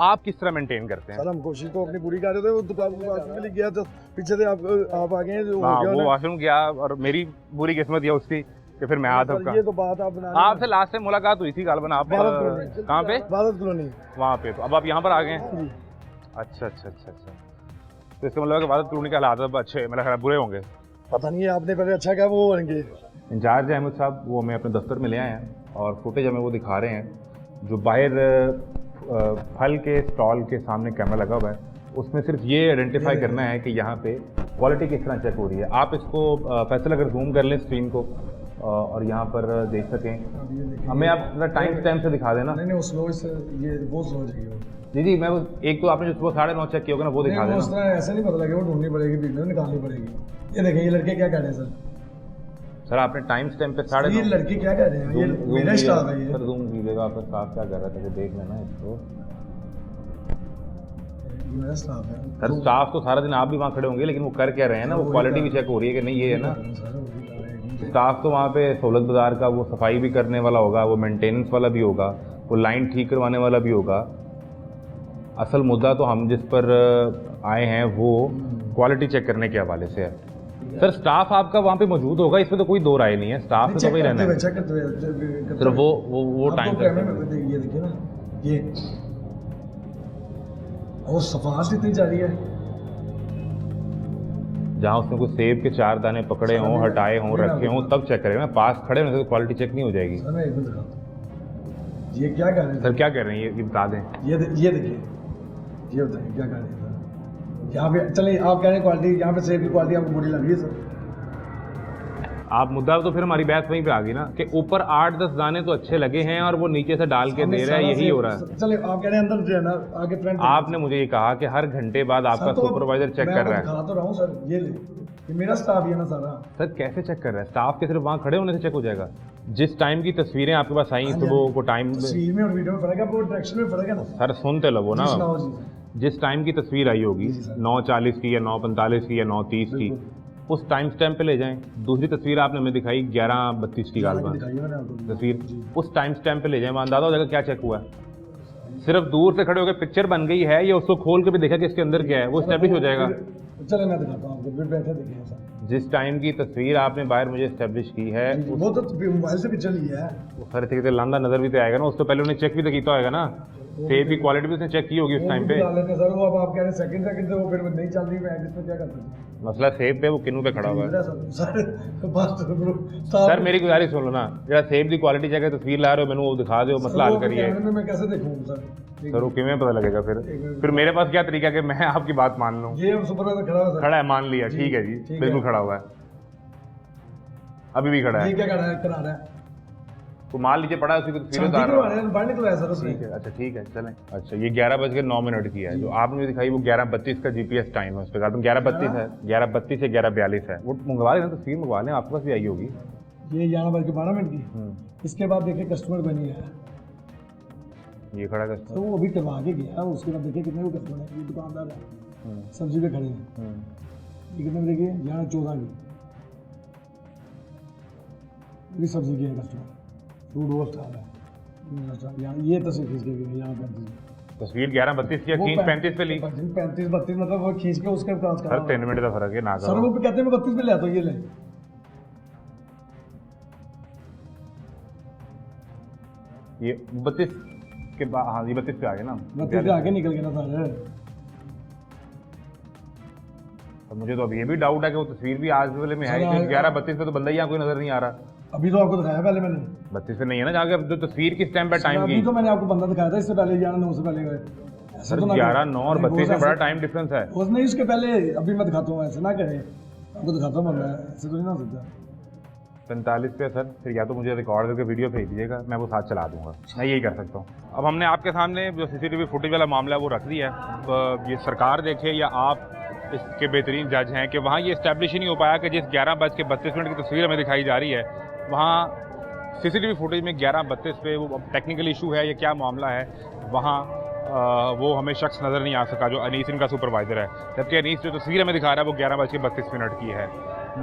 आप किस तरह मेंटेन करते हैं? सर हम कोशिश तो अपनी पूरी कर रहे थे, वो दुकान के लिए गया तो पीछे से आप आ गए जो हो हाँ, गया वो ना। वॉशरूम गया और मेरी बुरी किस्मत ये उसकी कि फिर मैं आ सर, सबका। ये तो बात आप बना आपसे लास्ट टाइम मुलाकात हुई थी गालबन, आप भारत कॉलोनी। कहाँ पे? भारत कॉलोनी। वहाँ पे, तो अब आप यहाँ पर आ गए हैं। जी। अच्छा अच्छा अच्छा अच्छा, तो इसका मतलब है कि भारत कॉलोनी के हालात अब अच्छे, मेरा ख्याल बुरे होंगे। पता नहीं है आपने पहले अच्छा क्या वो होंगे। इंचार्ज अहमद साहब वो हमें अपने दफ्तर में ले आए हैं और फुटेज हमें वो दिखा रहे हैं जो बाहर फल के स्टॉल के सामने कैमरा लगा हुआ है, उसमें सिर्फ ये आइडेंटिफाई करना है कि यहाँ पे क्वालिटी किस तरह चेक हो रही है। आप इसको फैसल अगर जूम कर लें स्क्रीन को और यहाँ पर देख सकें, हमें आप टाइम स्टैम्प से दिखा देना। नहीं वो स्लो ये बहुत स्लो जाएगी वो। जी जी, मैं एक तो आपने जो सुबह 9:30 चेक किया होगा ना वो दिखा नहीं, उस देना। तरह ऐसे नहीं पता लगेगा, वो ढूंढनी पड़ेगी, वीडियो निकालनी पड़ेगी। ये देखें ये लड़के क्या कह रहे हैं सर, सर आपने टाइम स्टैम्प पे ये 9:30 लड़के क्या कह रहे हैं, ये मेरा स्टाफ है ये। सर जूम कीजिएगा, फिर साफ क्या कर रहा था वो देख लेना इसको। ये मेरा स्टाफ है सर स्टाफ तो सारा दिन आप भी वहाँ खड़े होंगे, लेकिन वो कर क्या रहे हैं ना, वो क्वालिटी भी चेक हो रही है कि नहीं, ये है ना। सर वो भी कर रहे हैं। स्टाफ तो वहाँ पे सहूलत बाजार का वो सफाई भी करने वाला होगा, वो मेंटेनेंस वाला भी होगा, वो लाइन ठीक करवाने वाला भी होगा। असल मुद्दा तो हम जिस पर आए हैं वो क्वालिटी चेक करने के हवाले से है। सर स्टाफ आपका वहाँ पे मौजूद होगा, इसमें तो कोई दो राय नहीं है, स्टाफ तो वही रहना है। चेक करते हुए सिर्फ वो टाइम कैमरे में ये देखिए ना, ये और सफाई इतनी जा रही है, जहाँ उसने कोई सेब के 4 दाने पकड़े हों, हटाए हों, रखे हों, तब चेक करें ना। पास खड़े होने से तो क्वालिटी चेक नहीं हो जाएगी। सर मैं एक मिनट दिखाता हूं। ये क्या कर रहे हैं सर क्या कर रहे हैं ये बता दें। ये देखिए, ये बताइए क्या कर रहे हैं सर। यहाँ पे चलिए आप कह रहे हैं क्वालिटी, यहाँ पे सेब की क्वालिटी आपको बुरी लग रही है सर। आप मुद्दा तो फिर हमारी बहस वहीं पे आ गई ना कि ऊपर 8-10 दाने तो अच्छे लगे हैं और वो नीचे से डाल के दे रहा है, यही हो रहा है। चलिए आप कह रहे हैं अंदर जो है ना आगे फ्रंट, आपने मुझे ये कहा कि हर घंटे बाद आपका सुपरवाइजर चेक कर रहा है। दिखा तो रहा हूँ सर, ये ले, ये मेरा स्टाफ ही है ना सारा। सर कैसे चेक कर रहा है? स्टाफ के सिर्फ वहाँ खड़े होने से चेक हो जाएगा? जिस टाइम की तस्वीरें आपके पास आई सुबह को टाइम, तस्वीर में और वीडियो में फर्क है, वो डायरेक्शन में फर्क है ना। सर सुनते लो वो ना, जी, सुनाओ जी। जिस टाइम की तस्वीर आई होगी 9:40 की या 9:45 की या 9:30 की, उस टाइम स्टैम्प पे ले जाएं। दूसरी तस्वीर आपने हमें दिखाई 11:32 की गालबान दिखाइए मैंने आपको। तस्वीर, उस टाइम स्टैम्प पे ले जाएं, वहाँ अंदाजा हो जाएगा क्या चेक हुआ है। सिर्फ दूर से खड़े होकर पिक्चर बन गई है या उसको खोल के भी देखा कि इसके अंदर क्या है, वो एस्टेब्लिश हो जाएगा। चले मैं दिखाता हूँ आपको, फिर बैठे देखिए सर। जिस टाइम की तस्वीर आपने बाहर मुझे एस्टेब्लिश की है वो तो मोबाइल से पिक्चर ली है। वो सारे तरीके से लांदा नजर भी तो आएगा ना, उससे पहले उन्हें चेक भी तो किया होगा ना, सेब की क्वालिटी भी उसने चेक की होगी उस टाइम पे। सर वो अब आप कह रहे हैं सेकंड से वो फिर नहीं चल रही है, इसमें क्या कर सकते हैं। मसला सेब पे वो किन्नू पे खड़ा हुआ है। सर सर मेरी गुजारिश सुन लो ना, जरा सेब की क्वालिटी चेक तस्वीर ला रहे हो, मैंने वो दिखा दो, मसला हल करिए। मैं कैसे देखूँ सर? सर वो किਵੇਂ पता लगेगा फिर मेरे पास क्या तरीका है कि मैं आपकी बात मान लूँ। ये सुपर खड़ा हुआ खड़ा है, मान लिया, ठीक है जी, बिल्कुल खड़ा हुआ है, अभी भी खड़ा है। ये क्या करा रहा है? तो मान लीजिए पड़ा है, उसी को तस्वीर उतार रहा है। बाहर निकला सर उसने। ठीक है, अच्छा ठीक है, चलें। अच्छा ये 11:09 की है, जो आपने मुझे दिखाई वो 11:32 का जीपीएस टाइम है, उस पर 11:32 है, 11:32 से 11:42 है। वो मंगवा लेना, तस्वीर मंगवा लें, आपके पास भी आई होगी। ये 11:12 की। इसके बाद देखिए कस्टमर बनी है, ये खड़ा कस्टमर, तो वो अभी करवा के गया। उसके बाद देखिए कितने को कस्टमर है, ये दुकानदार है, सब्जी पे खड़े हैं। ये कितने में देखिए 11:14 की, ये सब्जी की है कस्टमर, फ्रूट रोस्ट आ रहा है। यहाँ ये तस्वीर खींच के गई, यहाँ 35 तस्वीर 11:32 की, खींच 35 पे ली। 35-32 मतलब वो खींच के उसके पास सर 3 मिनट का फर्क है ना। सर वो कहते हैं मैं 32 पे ले आता हूँ, ये ले ये 32 के बाद, हाँ ये 32 पे आ गया ना, 32 पे आगे निकल गया ना सर। तो मुझे तो अब ये भी डाउट है कि वो तस्वीर भी आज वाले में है कि 11:32 पे तो बंदा ही यहाँ कोई नजर नहीं आ रहा। अभी तो आपको दिखाया पहले मैंने, 32 पे नहीं है ना, जहाँ जो तस्वीर किस टाइम पे टाइम की। अभी तो मैंने आपको बंदा दिखाया था, इससे पहले 11:09 से पहले गए। सर 11:09 और 32 में बड़ा टाइम डिफरेंस है। उस नहीं, उसके पहले अभी मैं दिखाता हूँ, ऐसे ना करें, आपको दिखाता हूँ बंदा, ऐसे तो नहीं ना हो सकता। 45 पे सर, फिर या तो मुझे रिकॉर्ड करके वीडियो भेज दीजिएगा, मैं वो साथ चला दूंगा, मैं यही कर सकता हूँ। अब हमने आपके सामने जो सीसीटीवी फुटेज वाला मामला है वो रख दिया है। ये सरकार देखे या आप इसके बेहतरीन जज हैं कि वहाँ ये इस्टेब्लिश ही नहीं हो पाया कि जिस 11:32 की तस्वीर हमें दिखाई जा रही है, वहाँ सीसीटीवी फुटेज में 11:32 पे वो टेक्निकल इशू है या क्या मामला है, वहाँ वो हमें शख्स नज़र नहीं आ सका जो अनीस इनका सुपरवाइज़र है, जबकि अनीस जो तस्वीर हमें दिखा रहा है वो 11:32 की है।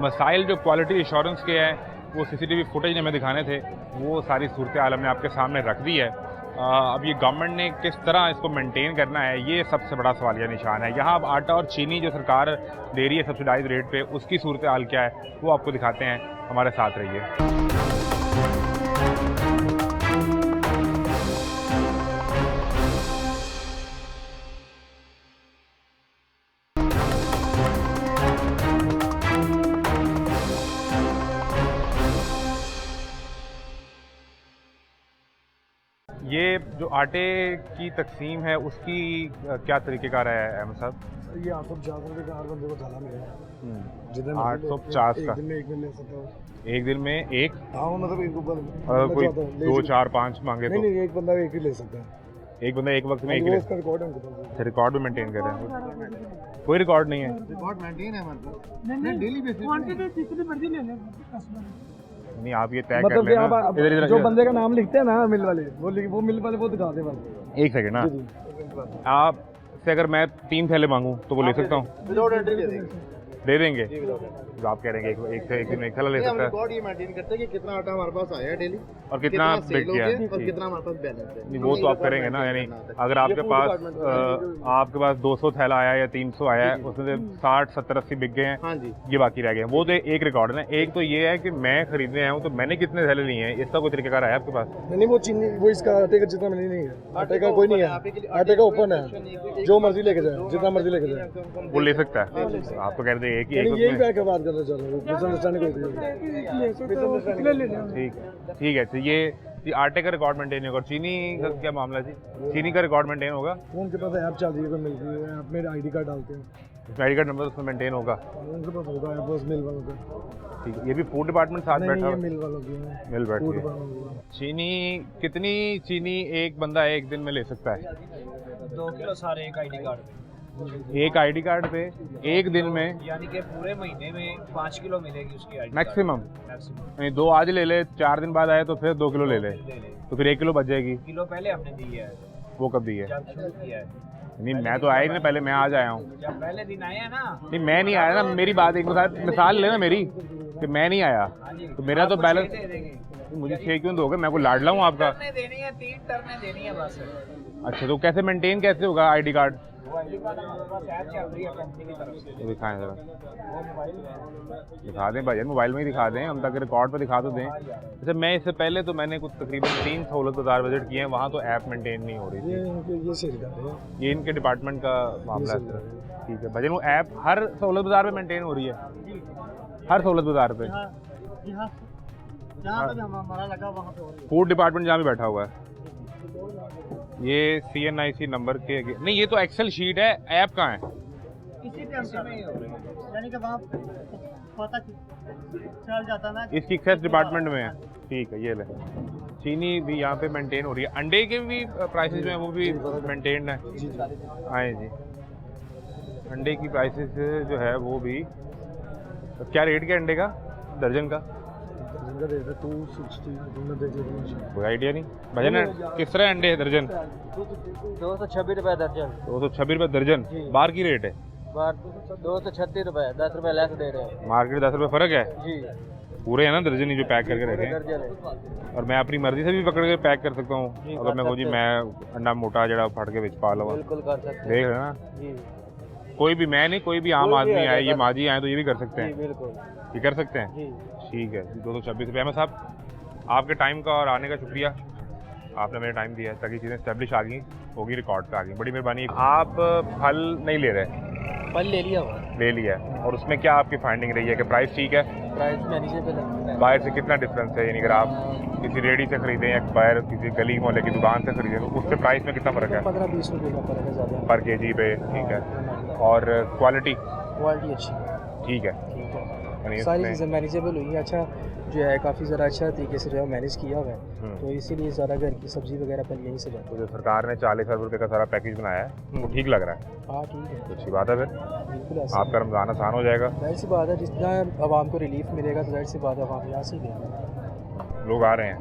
मसाइल जो क्वालिटी इंश्योरेंस के हैं वो सीसीटीवी फुटेज हमें दिखाने थे, वो सारी सूरत हाल हमने आपके सामने रख दी है। अब ये गवर्नमेंट ने किस तरह इसको मेंटेन करना है, ये सबसे बड़ा सवालिया निशान है। यहाँ अब आटा और चीनी जो सरकार दे रही है सब्सिडाइज रेट पे, उसकी सूरत हाल क्या है वो आपको दिखाते हैं, हमारे साथ रहिए। ये जो आटे की तकसीम है उसकी क्या तरीक़ेकार है अहमद साहब? ये 850 रुपये का हर बंदे को थाला मिलेगा, जितने 850 का एक दिन में ले सकता हूँ। एक दिन में एक, हाँ मतलब एक ऊपर अगर कोई 2, 4, 5 मांगे तो नहीं, एक बंदा एक ही ले सकता है। एक बंदा एक वक्त में एक ही ले सकता है। रिकॉर्ड है उनके पास, रिकॉर्ड भी मेंटेन कर रहे हैं? कोई रिकॉर्ड नहीं है, रिकॉर्ड मेंटेन है मतलब डेली बेसिस क्वांटिटी जितनी मर्जी ले लें कस्टमर। नहीं आप ये तय मतलब कर लेना, इधर इधर जो बंदे का नाम लिखते हैं ना मिल वाले, वो मिल वाले वो दिखा दे बस। एक सेकंड ना, आप से अगर मैं 3 थैले मांगूं तो वो ले सकता हूँ? दे देंगे? जो आप कह रहे हैं एक दिन में एक थैला ले सकता है। रिकॉर्ड ये मेंटेन करते हैं कि कितना आटा हमारे पास आया है डेली और कितना बिक गया और कितना हमारे पास बैलेंस है। नहीं वो तो आप करेंगे ना, यानी अगर आपके पास 200 थैला आया या 300 आया है, उसमें से 60, 70, 80 बिक गए हैं, हाँ जी, ये बाकी रह गए हैं, वो तो एक रिकॉर्ड है। एक तो ये है कि मैं खरीदने आया हूँ तो मैंने कितने थैले लिए हैं, इसका कोई तरीकेकार है आपके पास? नहीं वो चीनी वो इसका आटे का जितना मिली नहीं है, आटे का कोई नहीं है, आटे का ओपन है, जो मर्जी लेके जाए, जितना मर्जी लेके जाए वो ले सकता है। आप तो कह रहे थे एक ही यही बैठ के बात करना चाह रहा हूँ, ठीक है। तो ये आटे का रिकॉर्ड मेंटेन होगा, चीनी का क्या मामला जी? चीनी का रिकॉर्ड मेंटेन होगा? उनके पास ऐप चल रही है, मिल रही है, ऐप में आईडी कार्ड डालते हैं, आईडी कार्ड नंबर उसमें मेंटेन होगा, उनके पास होगा ऐप, बस मिल वालों का। ठीक है, ये भी फूड डिपार्टमेंट साथ बैठा है? मिल वालों की है, मिल बैठ फूड के। डिपार्टमेंट। चीनी कितनी चीनी एक बंदा एक दिन में ले सकता है? 2 किलो सारे एक आईडी कार्ड पे, एक आईडी कार्ड पे एक दिन में, यानी कि पूरे महीने में 5 किलो मिलेगी उसकी आईडी मैक्सिमम। नहीं 2 आज ले ले, 4 दिन बाद आए तो फिर 2 किलो ले ले, तो फिर 1 किलो बच जाएगी। किलो पहले हमने दी है, वो कब दी है? जब शुरू किया है। नहीं मैं तो आया ही नहीं, पहले मैं आज आया हूँ। जब पहले दिन आया ना, नहीं मैं नहीं आया ना, मेरी बात एक मिसाल लेना मेरी, कि मैं नहीं आया तो मेरा तो बैलेंस, मुझे 6 क्यों दोगे? मैं कोई लाडला हूँ आपका? देनी है, 3 टर्नें देनी है बस। अच्छा, तो कैसे मेंटेन कैसे होगा आईडी कार्ड? दिखाएं जरा, दिखा दें भाई, मोबाइल में ही दिखा दें, हम तक रिकॉर्ड पर दिखा तो दें। अच्छा, मैं इससे पहले तो मैंने कुछ तकरीबन 3 सहूलत बाजार विजिट किए हैं, वहाँ तो ऐप मेंटेन नहीं हो रही थी। ये सही कर रहे हैं, ये इनके डिपार्टमेंट का मामला है। ठीक है भजन, वो ऐप हर सहूलत बाजार पे मेंटेन हो रही है, हर सहूलत बाजार पे, जहाँ पे हमारा लगा वहाँ पे हो रही है। फूड डिपार्टमेंट जहाँ भी बैठा हुआ है। ये CNIC नंबर के नहीं, ये तो एक्सेल शीट है, ऐप कहाँ है? इसी टेंशन में ही हो रही है, यानी कि वहाँ पता चल जाता ना। इसकी एक्सेस डिपार्टमेंट में है। ठीक है, ये ले, चीनी भी यहाँ पे मेंटेन हो रही है। अंडे के भी प्राइसेस जो हैं वो भी मेंटेन है। आए जी, अंडे की प्राइसेस जो है वो भी, क्या रेट क्या अंडे का दर्जन का? जिनका रेट है 260, देख लीजिए। कोई आइडिया नहीं भजन, किस तरह अंडे है दर्जन? 226 रुपए दर्जन। 226 रुपये दर्जन, बाहर की रेट है? बाहर 236 रुपए, 10 रुपए लेस दे रहे हैं। मार्केट 10 रुपये फ़र्क है जी, पूरे है ना दर्जन ही जो पैक करके रखे हैं? दर्जन है। और मैं अपनी मर्जी से भी पकड़ के पैक कर सकता हूँ अगर मैं कहूँ जी मैं अंडा मोटा जड़ा फट के बिच पा लूँगा? बिल्कुल कर सकते देख रहे ना, जी, कोई भी, मैं नहीं, कोई भी आम आदमी आए, ये माजी आए तो ये भी कर सकते जी हैं, बिल्कुल ये कर सकते हैं। जी। ठीक है, 226 रुपये। अहमद साहब, आपके टाइम का और आने का शुक्रिया, आपने मेरा टाइम दिया ताकि चीज़ें स्टैब्लिश आ गई होगी, रिकॉर्ड पे आ गई, बड़ी मेहरबानी। आप फल नहीं ले रहे? फल ले लिया हुआ, ले लिया है। और उसमें क्या आपकी फाइंडिंग रही है कि प्राइस ठीक है? प्राइस मैनेजेबल है। बाहर से कितना डिफरेंस है? यानी अगर आप किसी रेडी से खरीदें या बाहर किसी गली मोहल्ले की दुकान से खरीदें तो उससे प्राइस में कितना फ़र्क है? 15-20 रुपये का फर्क है ज़्यादा पर केजी पे? ठीक है। और क्वालिटी क्वालिटी अच्छी है, ठीक है? ठीक है, यानी सारी इसमें- चीज़ें मैनेजेबल हुई हैं। अच्छा जो है काफ़ी ज़रा अच्छा तरीके से जो है मैनेज किया हुआ है, तो इसीलिए ज़्यादा घर की सब्ज़ी वगैरह पर यहीं से जाते तो जो सरकार ने 40 अरब रुपये का सारा पैकेज बनाया है वो ठीक लग रहा है? हैं। हाँ ठीक है, तो अच्छी बात है, फिर बिल्कुल ऐसा आपका रमज़ान आसान हो जाएगा। जाहिर सी बात है, जितना आवाम को रिलीफ मिलेगा तो जाहिर सी बात है आवाम यहाँ से ही लेंगे। लोग आ रहे हैं,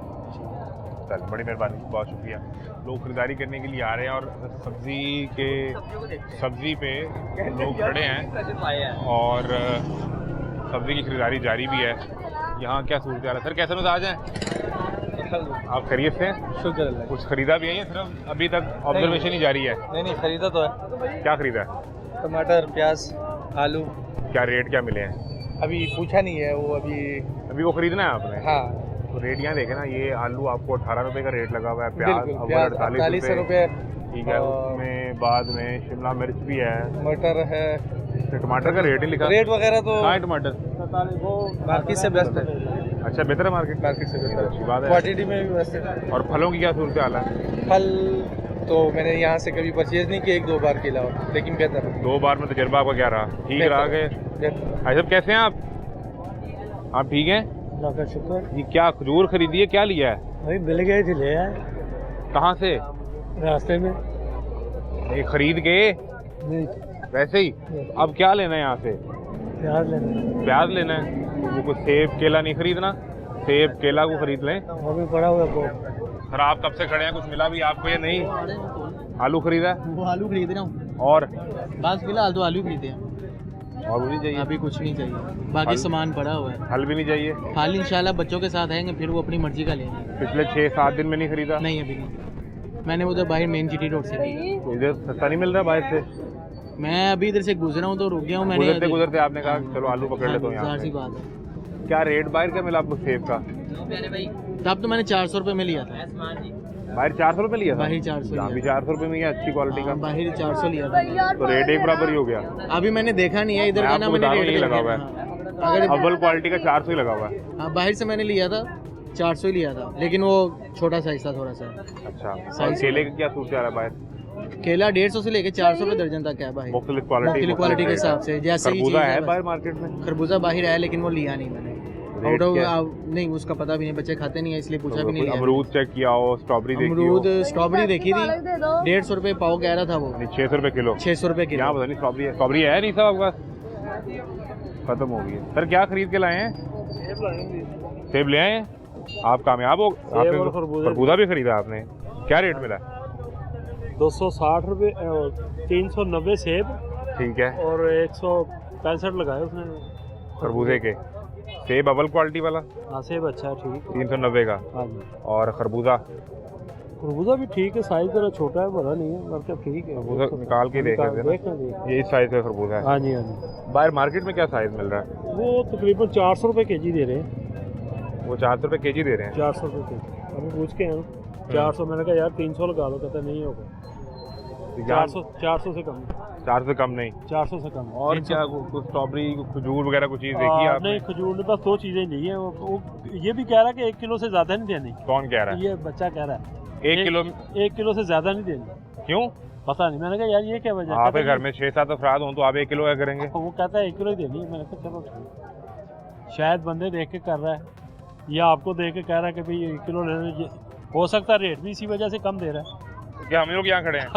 चल बड़ी मेहरबानी, बहुत शुक्रिया। लोग खरीदारी करने के लिए आ रहे हैं और सब्ज़ी पे लोग खड़े हैं और सब्ज़ी की खरीदारी जारी भी है। यहाँ क्या सूरत हाल है सर, कैसे मिजाज हैं आप? खरीद से शुक्र अल्लाह। कुछ खरीदा भी है या सिर्फ अभी तक ऑब्जर्वेशन ही जारी है? नहीं खरीदा तो है, क्या खरीदा है? टमाटर, प्याज, आलू। क्या रेट क्या मिले हैं? अभी पूछा नहीं है वो, अभी वो खरीदना है आपने? हाँ तो रेट यहाँ देखे ना, ये आलू आपको 18 रुपये का रेट लगा हुआ है, बिल्कुल, प्याज प्याज 48 रुपये, ठीक है। उसमें बाद में शिमला मिर्च भी है, मटर है। तो टमाटर का रेट ही लिखा? रेट वगैरह तो कहाँ है टमाटर? मार्केट से बेस्ट है, अच्छा बेहतर है मार्केट से बेहतर, अच्छी बात है। क्वांटिटी में भी बेस्ट है। और फलों की क्या सूरत हाल है? फल तो मैंने यहाँ से कभी परचेज नहीं किया 1-2 बार के अलावा, लेकिन बेहतर है। 2 बार में तजर्बा आपका क्या रहा? ठीक रहा के? भाई साहब कैसे हैं आप ठीक हैं? अल्लाह का शुक्र। ये क्या खजूर खरीदी है, क्या लिया है? अभी मिल गए थे, ले आए कहाँ से? रास्ते में। ये खरीद के नहीं, वैसे ही? अब क्या लेना है यहाँ से? प्याज लेना, प्याज लेना है। वो कुछ सेब केला नहीं खरीदना? सेब केला को खरीद लें। वो भी पड़ा हुआ है। सर आप कब से खड़े हैं, कुछ मिला भी आपको या नहीं? आलू खरीदा है? वो आलू खरीद रहा हूँ, और बस फिलहाल तो आलू खरीदे हैं, और भी नहीं चाहिए? अभी कुछ नहीं चाहिए, बाकी सामान पड़ा हुआ है। फल भी नहीं चाहिए? हाल इंशाल्लाह बच्चों के साथ आएंगे, फिर वो अपनी मर्जी का लेंगे। पिछले 6-7 दिन में नहीं खरीदा? नहीं अभी नहीं, मैंने उधर बाहर मेन जीटी रोड से लिया। तो इधर सस्ता नहीं मिल रहा बाहर से? मैं अभी इधर से गुजरा हूँ तो रुक गया हूँ। मैंने गुजरते गुजरते आपने कहा कि चलो आलू पकड़ लेता हूँ यहाँ ज़ाहिर सी से। बात है। क्या रेट बाहर क्या मिला आपको सेब का? तब तो मैंने 400 रुपये में लिया था, बाहर 400 रुपये लिया था? बाहर 400 यहाँ भी 400 रुपये में ही है, अच्छी क्वालिटी का। बाहर 400 लिया था। तो रेट एक बराबर ही हो गया। अभी मैंने देखा नहीं है इधर का ना, आपको मैंने बता रहा हूँ, रेट यही देखा लगा हुआ है। अगर अव्वल क्वालिटी का 400 ही लगा हुआ है। हाँ, बाहर से मैंने लिया था 400 ही लिया था, लेकिन वो छोटा साइज था थोड़ा सा। अच्छा, और केले का क्या सूरत आ रहा है बाहर? केला 150 से लेके 400 रुपये दर्जन तक है बाहर, मुख्तलिफ मुख्तलिफ क्वालिटी के हिसाब से। जैसे ही खरबूजा चीज़ है बस। बाहर मार्केट में? खरबूजा बाहर है लेकिन वो लिया नहीं मैंने, रेट आउट क्या? ऑफ नहीं, उसका पता भी नहीं, बच्चे खाते नहीं है इसलिए पूछा भी नहीं लिया। अमरूद चेक किया हो, स्ट्रॉबेरी देखी हो? अमरूद स्ट्रॉबेरी देखी थी, 150 रुपये पाव कह रहा था वो, 600 रुपये किलो। 600 रुपये किलो। यहाँ पता नहीं स्ट्रॉबेरी है नहीं सब आपके पास? खत्म हो गई है। सर क्या खरीद के लाए हैं? सेब ले आए हैं? आप कामयाब हो? आपने तो खरबूजा भी खरीदा आपने, क्या रेट मिला? 260 रुपये और 390 सेब ठीक है। और 165 लगाए उसने। खरबूजे के सेब अव्वल क्वालिटी वाला हाँ सेब अच्छा है, ठीक। 390 का, हाँ जी। और खरबूजा खरबूजा भी ठीक है, साइज जरा छोटा है, बड़ा नहीं है, मतलब ठीक है। खरबूजा निकाल के देख लेते हैं ना, ये इस साइज का खरबूजा है। हाँ जी हाँ जी। बाहर मार्केट में क्या साइज मिल रहा है? वो तकरीबन 400 रुपये के जी दे रहे हैं। वो 400 रुपये के जी दे रहे हैं। 400 रुपये के जी अभी पूछ के हैं 400, मैंने कहा यार 300 लगा लो, कहता नहीं होगा। 400 से कम, 400 से कम नहीं। 400 से कम। और क्या कुछ स्ट्रॉबेरी खजूर वगैरह कुछ चीज़ देखी आपने? नहीं, खजूर ने बस 2 चीज़ें ली हैं। वो ये भी कह रहा है कि 1 किलो से ज़्यादा नहीं देनी। कौन कह रहा है? ये बच्चा कह रहा है 1 किलो से ज़्यादा नहीं देनी। क्यों? पता नहीं, मैंने कहा यार ये क्या वजह है? आपके घर में 6-7 अफराद हों तो आप 1 किलो क्या करेंगे? वो कहता है 1 किलो ही देनी है। मैंने कहा चलो ठीक, शायद बंदे देख के कर रहा है या आपको देख के कह रहा है कि भाई 1 किलो लेने, हो सकता है रेट भी इसी वजह से कम दे रहा है। क्या हम लोग यहाँ खड़े हैं?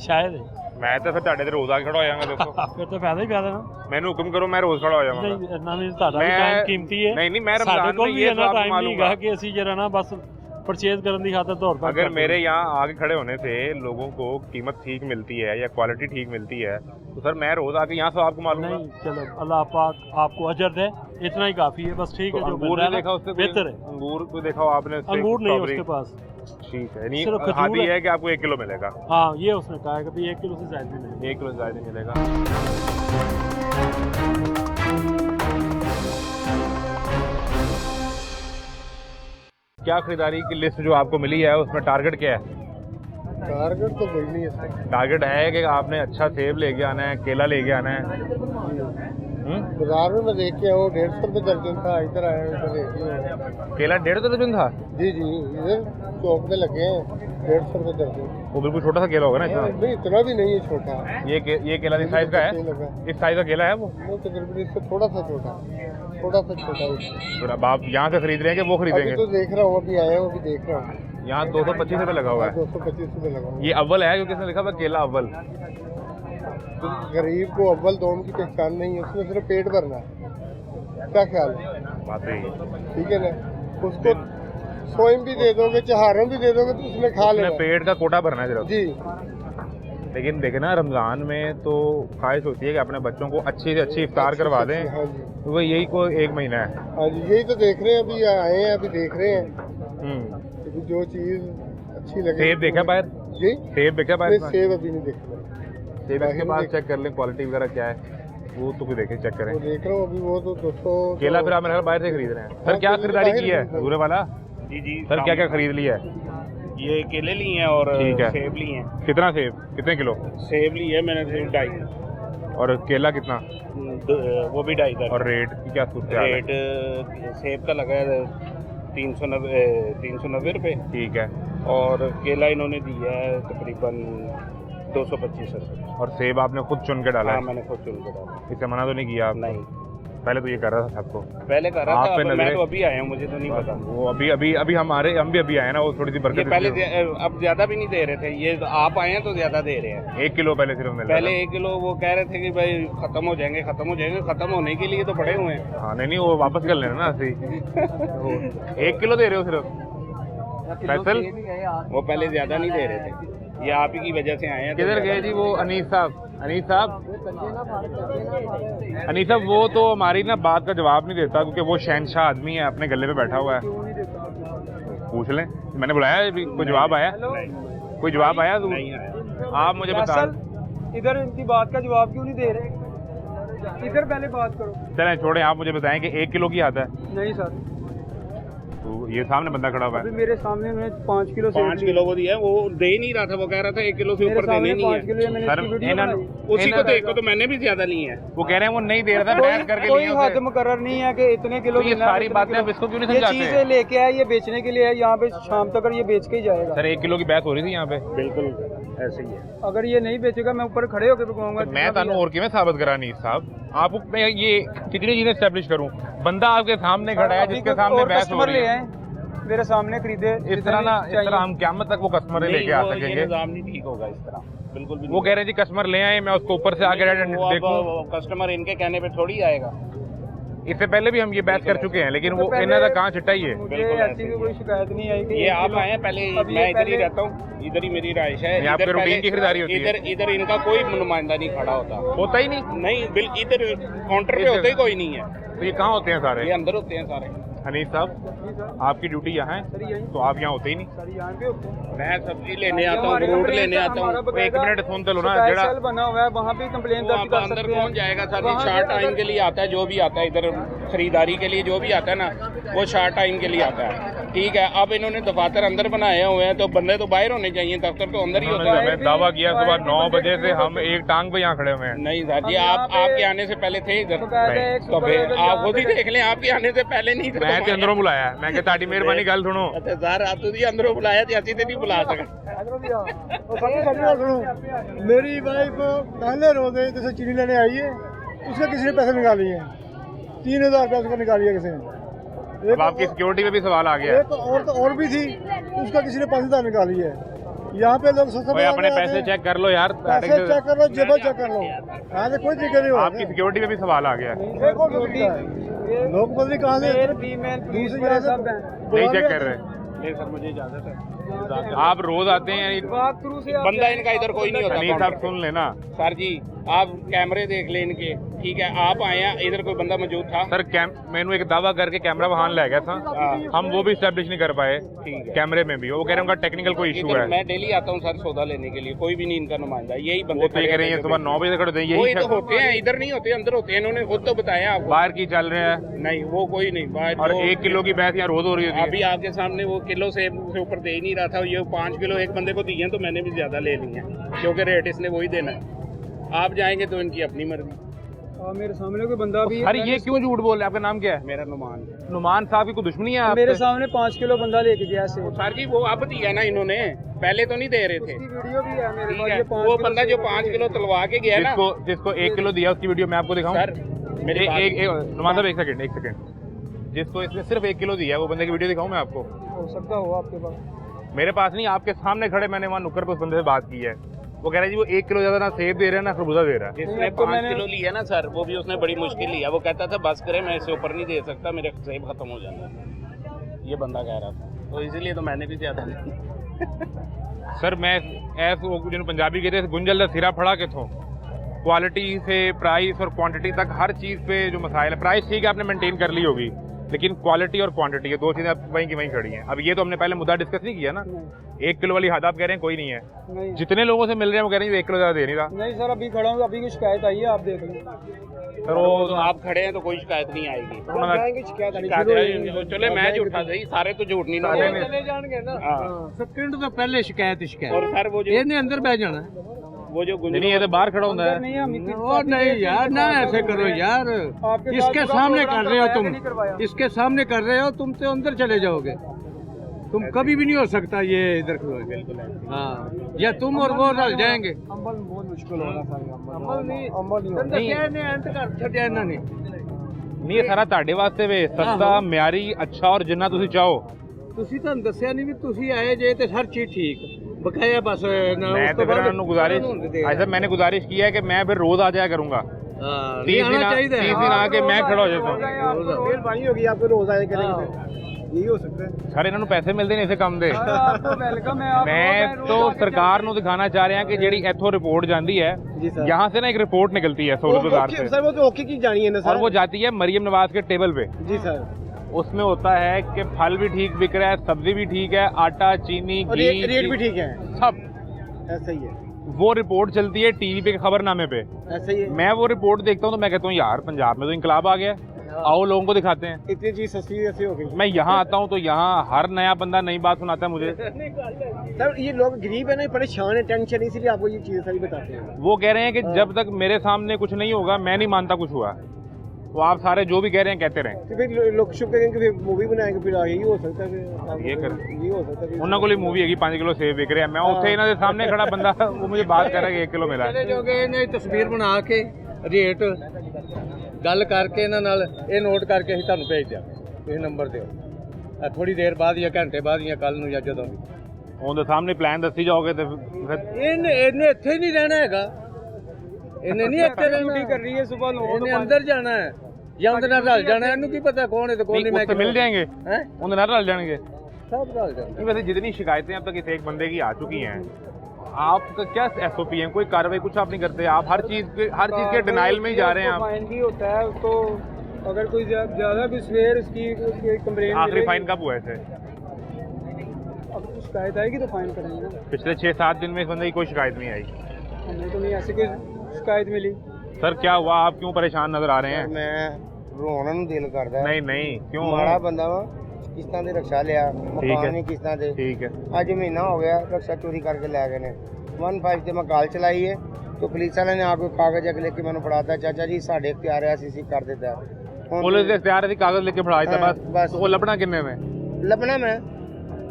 शायद है। मैं तो फिर ਤੁਹਾਡੇ ਤੇ ਰੋਜ਼ ਆ ਕੇ ਖੜਾ ਹੋ ਜਾਵਾਂਗਾ ਦੇਖੋ। फिर तो फायदा ही फायदा ना। ਮੈਨੂੰ ਹੁਕਮ ਕਰੋ ਮੈਂ ਰੋਜ਼ ਖੜਾ ਹੋ ਜਾਵਾਂਗਾ। नहीं ना, नहीं ਤੁਹਾਡਾ ਵੀ ਟਾਈਮ ਕੀਮਤੀ ਹੈ। नहीं मैं ਸਾਡੇ रमजान ਕੋਲ में ਵੀ ये ਇੰਨਾ आपको ਟਾਈਮ मालूम ਨਹੀਂ ਗਾ ਕਿ ਅਸੀਂ ਜਰਾ ਨਾ ਬਸ परचेज करने की खातिर दौड़ भाग अगर करते मेरे हैं। यहाँ आगे खड़े होने से लोगों को कीमत ठीक मिलती है या क्वालिटी ठीक मिलती है तो सर मैं रोज आके यहाँ से आपको मालूम नहीं, चलो अल्लाह पाक आपको अजर दे, इतना ही काफी है बस। ठीक है, जो अंगूर मिल रहा ने है देखा ना, उससे बेहतर है। अंगूर को देखा हो आपने? उससे अंगूर नहीं है स्ट्रॉबेरी? उसके पास। ठीक है, नहीं सिर्फ खजूर हादी है। है कि आपको 1 किलो मिलेगा। हाँ, ये उसने कहा है कि भाई 1 किलो से ज्यादा नहीं मिलेगा। 1 किलो से ज्यादा नहीं मिलेगा। क्या खरीदारी की लिस्ट जो आपको मिली है उसमें टारगेट क्या है? टारगेट तो कोई नहीं है। टारगेट है कि आपने अच्छा सेब लेके आना है, केला लेके आना है। बाजार में मैं देख के आया 150 रुपये दर्जन था, इधर आया इधर देख लिया। केला 150 दर्जन था? जी इधर चौक पे लगे हैं 150 रुपये दर्जन। वो बिल्कुल छोटा सा केला होगा ना इतना? नहीं इतना भी नहीं है, छोटा। ये केला इस साइज का है? इस साइज का केला है वो? नहीं तकरीबन इससे थोड़ा सा छोटा। तो अब आप यहाँ से खरीद रहे हैं कि वो अभी खरीदेंगे? तो देख रहा हूँ, अभी आया हूँ, अभी देख रहा हूँ। यहाँ 225 रुपये लगा हुआ है। 225 रुपये लगा हुआ है। ये अव्वल है क्योंकि इसमें लिखा हुआ है केला अव्वल। तो गरीब को अव्वल दोम की पहचान नहीं है, उसमें सिर्फ पेट भरना है। क्या ख्याल है? बात सही है। ठीक है ना, उसको सोइम भी दे दोगे, चहारम भी दे दोगे तो उसमें खा अपने लेगा। पेट का कोटा भरना है सिर्फ। जी लेकिन देखे ना रमजान में तो ख्वाहिश होती है कि अपने बच्चों को अच्छी से अच्छी इफ्तार करवा दें। हाँ जी, तो वो यही को 1 महीना है। हाँ जी, यही तो देख रहे हैं, अभी आए हैं, अभी देख रहे हैं। अभी जो चीज़ अच्छी लगे। सेब देखा बाहर? जी सेब देखा नहीं, बाहर? सेब अभी नहीं देखा। सेब इसके पास चेक कर लें क्वालिटी वगैरह क्या है, वो तो भी देखें, चेक करें। वो देख रहा हूँ अभी, वो तो 200। केला फिर आप मेरे ख्याल बाहर से खरीद रहे हैं। सर हाँ, क्या केले तो खरीदारी बाहर की है खरीद रहे हैं। पूरे वाला? जी सर क्या क्या खरीद लिया है? ये केले लिए हैं और ठीक है। सेब लिए हैं। कितना सेब, कितने किलो? सेब लिए मैंने सिर्फ 2.5 और केला कितना? वो भी 2.5 और रेट की क्या सूरत है? रेट सेब का लगा है 390 रुपये ठीक है। और केला इन्होंने दिया है तकरीबन 225 रुपये। और सेब आपने खुद चुन के डाला हाँ, है? मैंने खुद चुन के डाला। इसे मना तो नहीं किया आप? नहीं, पहले तो ये कर रहा था सबको। पहले कर रहा आप था, पे अब मैं नजरें- तो अभी आया हूँ, मुझे तो नहीं पता। वो अभी हम भी अभी आए ना, वो थोड़ी सी ये बरकत पहले इसलिए हो। अब ज्यादा भी नहीं दे रहे थे, ये तो आप आए हैं तो ज्यादा दे रहे हैं। 1 किलो पहले सिर्फ मिल रहा पहले 1 किलो वो कह रहे थे कि भाई खत्म हो जाएंगे, खत्म होने के लिए तो पड़े हुए हैं। था। हाँ नहीं वो वापस कर लेना ना ऐसे। 1 किलो दे रहे हो सिर्फ? फैसल वो पहले ज्यादा नहीं दे रहे थे, ये आप ही की वजह से आए हैं। तो किधर ज्यादा- गए जी वो अनीस साहब? अनीस साहब वो तो हमारी ना बात का जवाब नहीं देता क्योंकि वो शहनशाह आदमी है, अपने गले पे बैठा हुआ है। पूछ लें, मैंने बुलाया अभी, कोई जवाब आया? कोई जवाब आया? नहीं आया। आप मुझे बता। इधर इनकी बात का जवाब क्यों नहीं दे रहे? इधर पहले बात करो। चलें छोड़ें, आप मुझे बताएं कि 1 किलो की आता है? नहीं सर, तो ये सामने बंदा खड़ा हुआ अभी है। मेरे सामने में 5 किलो 5 किलो वो दिया, वो दे ही नहीं रहा था, वो कह रहा था 1 किलो से ऊपर देने नहीं 5 है। किलो मैंने सर, इसकी वीडियो इन्होंने- बनाई। उसी को देखो तो मैंने भी ज्यादा ली है। वो कह रहे हैं वो नहीं दे रहा था, बहस करके कोई लिए हद उसे। मुकर्रर नहीं है कि इतने किलो तो ये लेना है, सारी इतने बातें किलो। आप इसको क्यों नहीं ये समझाते? चीजें लेके आए, ये बेचने के लिए है, यहाँ पे शाम तक ये बेच के ही जाएगा। सर 1 किलो की बहस हो रही थी यहाँ पे। बिल्कुल ऐसे ही है। अगर ये नहीं बेचेगा मैं ऊपर खड़े होकर कहूँगा तो मैं तानू और किवें साबित करा नहीं साहब, आपको मैं ये कितनी चीजें एस्टेब्लिश करूं? बंदा आपके सामने खड़ा है जिसके सामने बहस हो रही है। मेरे सामने खरीदे इस तरह हम क़यामत तक वो कस्टमर लेके आ नहीं, वो ये सकेंगे। निज़ाम नहीं ठीक होगा इस तरह, बिल्कुल भी वो कह रहे हैं जी कस्टमर ले आए, मैं उसको ऊपर से आके देखूं। कस्टमर इनके कहने पे थोड़ी आएगा। इससे पहले भी हम ये बहस कर चुके हैं, लेकिन वो इन्हें तो कहाँ चिट्टा ही है। मुझे बिल्कुल ऐसी ऐसे भी ही कोई शिकायत नहीं आई कि ये आप आए हैं पहले, मैं इधर ही रहता हूँ, इधर ही मेरी राइश है। ये आपके इधर रूटीन पहले- की खरीदारी होती है? इधर इनका कोई नुमाइंदा नहीं खड़ा होता। होता ही नहीं। नहीं, इधर काउंटर पे होता ही कोई नहीं है। तो ये कहाँ होते हैं सारे? ये अंदर होते हैं सारे। हनीफ साहब, आपकी ड्यूटी यहाँ है तो आप यहाँ होते ही नहीं। मैं सब्जी लेने आता हूँ, फ्रूट लेने आता हूँ। एक मिनट सुन तो लो ना, जरा बना हुआ है वहाँ भी कंप्लेन दर्ज कर अंदर सकते कौन हैं। जाएगा सर? ये शार्ट टाइम के लिए आता है, जो भी आता है इधर खरीदारी के लिए जो भी आता है ना, वो शार्ट टाइम के लिए आता है। ठीक है, अब इन्होंने दफातर अंदर बनाए हुए हैं तो बंदे तो बाहर होने चाहिए, दफ्तर तो अंदर ही होता है। हमें दावा किया सुबह 9 बजे से हम एक टांग पे यहाँ खड़े हुए हैं। नहीं सर जी, आपके आने से पहले थे इधर, तो फिर आप खुद ही देख लें, आपके आने से पहले नहीं थे। मैं तो अंदरों बुलाया, मैं कहता ताड़ी मेहरबानी गल सुनो। अच्छा सर, आप तो जी अंदरों बुलाया थे, ऐसी तो नहीं बुला सके। मेरी वाइफ पहले रोजे जैसे चीनी लेने आई है, उसका किसी ने पैसे निकाली है, 3000 रुपये उसको निकाली है किसी ने। अब आपकी सिक्योरिटी पे भी सवाल आ गया। एक और भी थी, उसका किसी ने 5000 निकाली है। यहाँ पे लोग सस्ता भाई अपने पैसे चेक कर लो यार, पैसे चेक कर लो, जेबा चेक कर लो, यहाँ से कोई दिक्कत नहीं हो। आपकी सिक्योरिटी पे भी सवाल आ गया। लोग पता नहीं कहाँ से दूसरी जगह से नहीं चेक कर रहे। नहीं सर, मुझे इजाजत है। आप रोज आते हैं? बंदा इनका इधर कोई नहीं होता। नहीं साहब सुन लेना सर जी, आप कैमरे देख लें इनके, ठीक है? आप आए हैं, इधर कोई बंदा मौजूद था? सर मैंने एक दावा करके कैमरा वहां ले गया था, हम वो भी एस्टेब्लिश नहीं कर पाए। ठीक है, कैमरे में भी वो कह रहे हैं उनका टेक्निकल कोई इशू है। मैं डेली आता हूँ सर सौदा लेने के लिए, कोई भी नहीं इनका नुमाइंदा, यही वो बंदे तो ये कह रहे हैं सुबह 9 बजे खड़े होते हैं, वही यही तो होते हैं, इधर नहीं होते, अंदर होते हैं। इन्होंने खुद तो बताया आपको। बाहर की चल रहे हैं। नहीं, वो कोई नहीं बाहर। और 1 किलो की भैंस यहाँ रोज हो रही होती अभी आपके सामने वो किलो से ऊपर दे ही नहीं रहा था। ये 5 किलो एक बंदे को दिए तो मैंने भी ज्यादा ले लिए हैं, क्योंकि रेट इसने वही देना है। आप जाएंगे तो इनकी अपनी मर्जी। और मेरे सामने कोई बंदा भी अरे ये क्यों झूठ बोल रहे हैं? आपका नाम क्या है? मेरा नुमान। नुमान साहब की कोई दुश्मनी है आपसे? मेरे सामने 5 किलो बंदा लेके गया से। सर जी वो अब दिया ना इन्होंने, पहले तो नहीं दे रहे थे। वीडियो भी है मेरे ठीक पास। है, ये 5 वो बंदा जो 5 किलो तलवा के गया ना, जिसको 1 किलो दिया उसकी वीडियो मैं आपको दिखाऊं? सर मेरे नुमान साहब एक सेकंड, जिसको इसने सिर्फ 1 किलो दिया वो बंदे की वीडियो दिखाऊं मैं आपको? हो सकता हो आपके पास। मेरे पास नहीं, आपके सामने खड़े मैंने वहाँ नुक्कड़ पे उस बंदे से बात की है। वो कह रहा है जी वो 1 किलो ज्यादा ना सेब दे रहे हैं ना खरबूजा दे रहा है। जिसने 5 किलो लिया ना सर, वो भी उसने बड़ी मुश्किल लिया। वो कहता था बस करे, मैं इससे ऊपर नहीं दे सकता, मेरे सेब खत्म हो जाएंगे, ये बंदा कह रहा था। तो इसीलिए तो मैंने भी ज्यादा लिया। सर मैं ऐसे जिन पंजाबी कहते हैं गुंजल का सिरा फड़ा के थो, क्वालिटी से प्राइस और क्वांटिटी तक हर चीज़ पे जो मसाइल है, प्राइस ठीक है आपने मेंटेन कर ली होगी, लेकिन क्वालिटी और क्वांटिटी ये 2 चीज़ें अब वहीं की वहीं खड़ी हैं। अब ये तो हमने पहले मुद्दा डिस्कस नहीं किया ना। 1 किलो वाली हद आप कह रहे हैं कोई नहीं है, नहीं जितने लोगों से मिल रहे हैं वो कह रहे हैं 1 किलो ज़्यादा दे नहीं रहा। नहीं सर, अभी खड़ा हूँ, अभी की शिकायत आई है, आप देख लें। सर वो तो आप खड़े हैं तो कोई शिकायत नहीं आएगी। उन्होंने चले मैं झूठा सही, सारे तो झूठ नहीं ना जाएंगे ना। सेकंड तो पहले शिकायत और सर वो जो अंदर बह जाना। वो जो नहीं ये तो बाहर खड़ा होता है। नहीं हम और नहीं यार, ना ऐसे करो यार, इसके सामने कर रहे हो तुम, इसके सामने कर रहे हो तुम, तो अंदर चले जाओगे। तुम कभी भी नहीं हो सकता ये इधर खड़ोगे। हाँ, या तुम और वो रल जाएंगे। अंबल बहुत मुश्किल होगा सर। अंबल नहीं, नहीं ये सारा ਤੁਹਾਡੇ ਵਾਸਤੇ ਵੇ ਸਸਤਾ ਮਿਆਰੀ ਅੱਛਾ ਔਰ ਜਿੰਨਾ ਤੁਸੀਂ ਚਾਹੋ। ਤੁਸੀਂ ਤਾਂ ਦੱਸਿਆ ਨਹੀਂ ਵੀ ਤੁਸੀਂ ਆਏ ਜੇ ਤੇ ਹਰ ਚੀਜ਼ ਠੀਕ बकाया बस ना। मैं तो फिर उन्होंने गुजारिश ऐसा मैंने गुजारिश किया है कि मैं फिर रोज आ जाया करूंगा। 30 दिन आके मैं खड़ा हो जाता हूँ। मेहरबानी होगी आपको रोज आए करेंगे, यही हो सकता है। सर इन्होंने पैसे मिलते नहीं इसे काम दे। वेलकम है। मैं तो सरकार ਨੂੰ ਦਿਖਾਣਾ ਚਾਹ ਰਿਹਾ ਕਿ ਜਿਹੜੀ ਇੱਥੋਂ ਰਿਪੋर्ट ਜਾਂਦੀ है यहाँ से ना एक रिपोर्ट निकलती है 100 बाजार से। सर वो तो ओके की जानी है ना और वो जाती है मरियम नवाज के टेबल पे। जी सर। उसमें होता है कि फल भी ठीक बिक रहा है, सब्जी भी ठीक है, आटा चीनी घी रेट भी ठीक है, सब ऐसा ही है। वो रिपोर्ट चलती है टीवी पे खबरनामे पे, ऐसा ही है। मैं वो रिपोर्ट देखता हूँ तो मैं कहता हूँ यार पंजाब में तो इंकलाब आ गया, आओ लोगों को दिखाते हैं। इतनी चीज सस्ती ऐसी हो गई। मैं यहाँ आता हूँ तो यहाँ हर नया बंदा नई बात सुनाता है मुझे। सर ये लोग गरीब है ना, परेशान है, टेंशन, इसीलिए आपको ये चीजें सारी बताते हैं। वो कह रहे हैं कि जब तक मेरे सामने कुछ नहीं होगा मैं नहीं मानता कुछ हुआ। तो आप सारे जो भी कह रहे हैं कहते रहें। तो फिर लोग शुभ करेंगे, फिर मूवी बनाएंगे, फिर यही हो सकता है। ये कर यही हो सकता है। ਉਹਨਾਂ ਕੋਲ मूवी हैगी 5 किलो सेब बिक रहे हैं, मैं ਉੱਥੇ ਇਹਨਾਂ ਦੇ ਸਾਹਮਣੇ खड़ा बंदा वो मुझे बात कर रहा है कि 1 किलो मिला है। ਇਹਨੇ ਤਸਵੀਰ ਬਣਾ ਕੇ ਰੇਟ ਗੱਲ ਕਰਕੇ ਇਹਨਾਂ ਨਾਲ ਇਹ ਨੋਟ ਕਰਕੇ ਅਸੀਂ ਤੁਹਾਨੂੰ ਭੇਜ ਦਿਆਂਗੇ, ਤੁਸੀਂ ਨੰਬਰ ਦਿਓ। ਥੋੜੀ ਦੇਰ ਬਾਅਦ ਜਾਂ ਘੰਟੇ ਬਾਅਦ ਜਾਂ ਕੱਲ ਨੂੰ ਜਾਂ ਜਦੋਂ ਵੀ ਉਹਦੇ ਸਾਹਮਣੇ ਪਲਾਨ ਦੱਸੀ ਜਾਓਗੇ ਤੇ ਇਹਨੇ ਇੱਥੇ ਨਹੀਂ ਰਹਿਣਾ ਹੈਗਾ, ਇਹਨੇ ਨਹੀਂ ਇੱਥੇ ਰਹਿਣਾ। कर रही है सुबह 9 ਇਹਨੇ ਅੰਦਰ ਜਾਣਾ ਹੈ ਜਾਂ ਉਹਦੇ ਨਾਲ ਰਲ ਜਾਣਾ, ਇਹਨੂੰ ਕੀ ਪਤਾ ਕੌਣ ਹੈ ਤੇ ਕੌਣ ਨਹੀਂ। ਮੈਂ मिल जाएंगे हैं ਉਹਦੇ ਨਾਲ ਰਲ ਜਾਣਗੇ सब रल जाएंगे। नहीं। वैसे जितनी शिकायतें अब तक इस एक बंदे की आ चुकी हैं, आपका क्या SOP है? कोई कार्रवाई कुछ आप नहीं करते, आप हर चीज के डिनाइल में ही जा रहे हैं आप। माइंड भी होता है तो अगर कोई ज़्यादा भी सवेर उसकी कंप्लेन आखिरी फाइन कब हुआ इसे? अब शिकायत आएगी तो फाइन करेंगे ना। पिछले 6-7 दिन में इस बंदे की कोई शिकायत नहीं आई। हमें तो नहीं ऐसी कोई शिकायत मिली। सर क्या हुआ, आप क्यों परेशान नजर आ रहे हैं? मैं ਰੋਣ ਨੂੰ ਦਿਲ ਕਰਦਾ नहीं नहीं क्यों? ਮਾੜਾ ਬੰਦਾ ਵਾ ਕਿਸ਼ਤਾਂ ਦੇ ਰਕਸ਼ਾ ਲਿਆ ਮਕਾਨ ਵੀ ਕਿਸ਼ਤਾਂ ਦੇ ठीक है। ਅੱਜ ਮਹੀਨਾ ਹੋ ਗਿਆ ਰਕਸ਼ਾ ਚੋਰੀ ਕਰਕੇ ਲੈ ਗਏ ਨੇ 15 ਤੇ ਮੈਂ ਕਾਲ ਚਲਾਈ ਹੈ तो पुलिस वाले ने आपको कागज अगले के मैंने पढ़ाता चाचा जी साढ़े इख्तियार है सीसी कर देता है पुलिस ने इख्तियार है कागज लेके फड़ा दिता हाँ, बस बस। तो वो लपना किन्ने में ਲੱਭਣਾ ਮੈਂ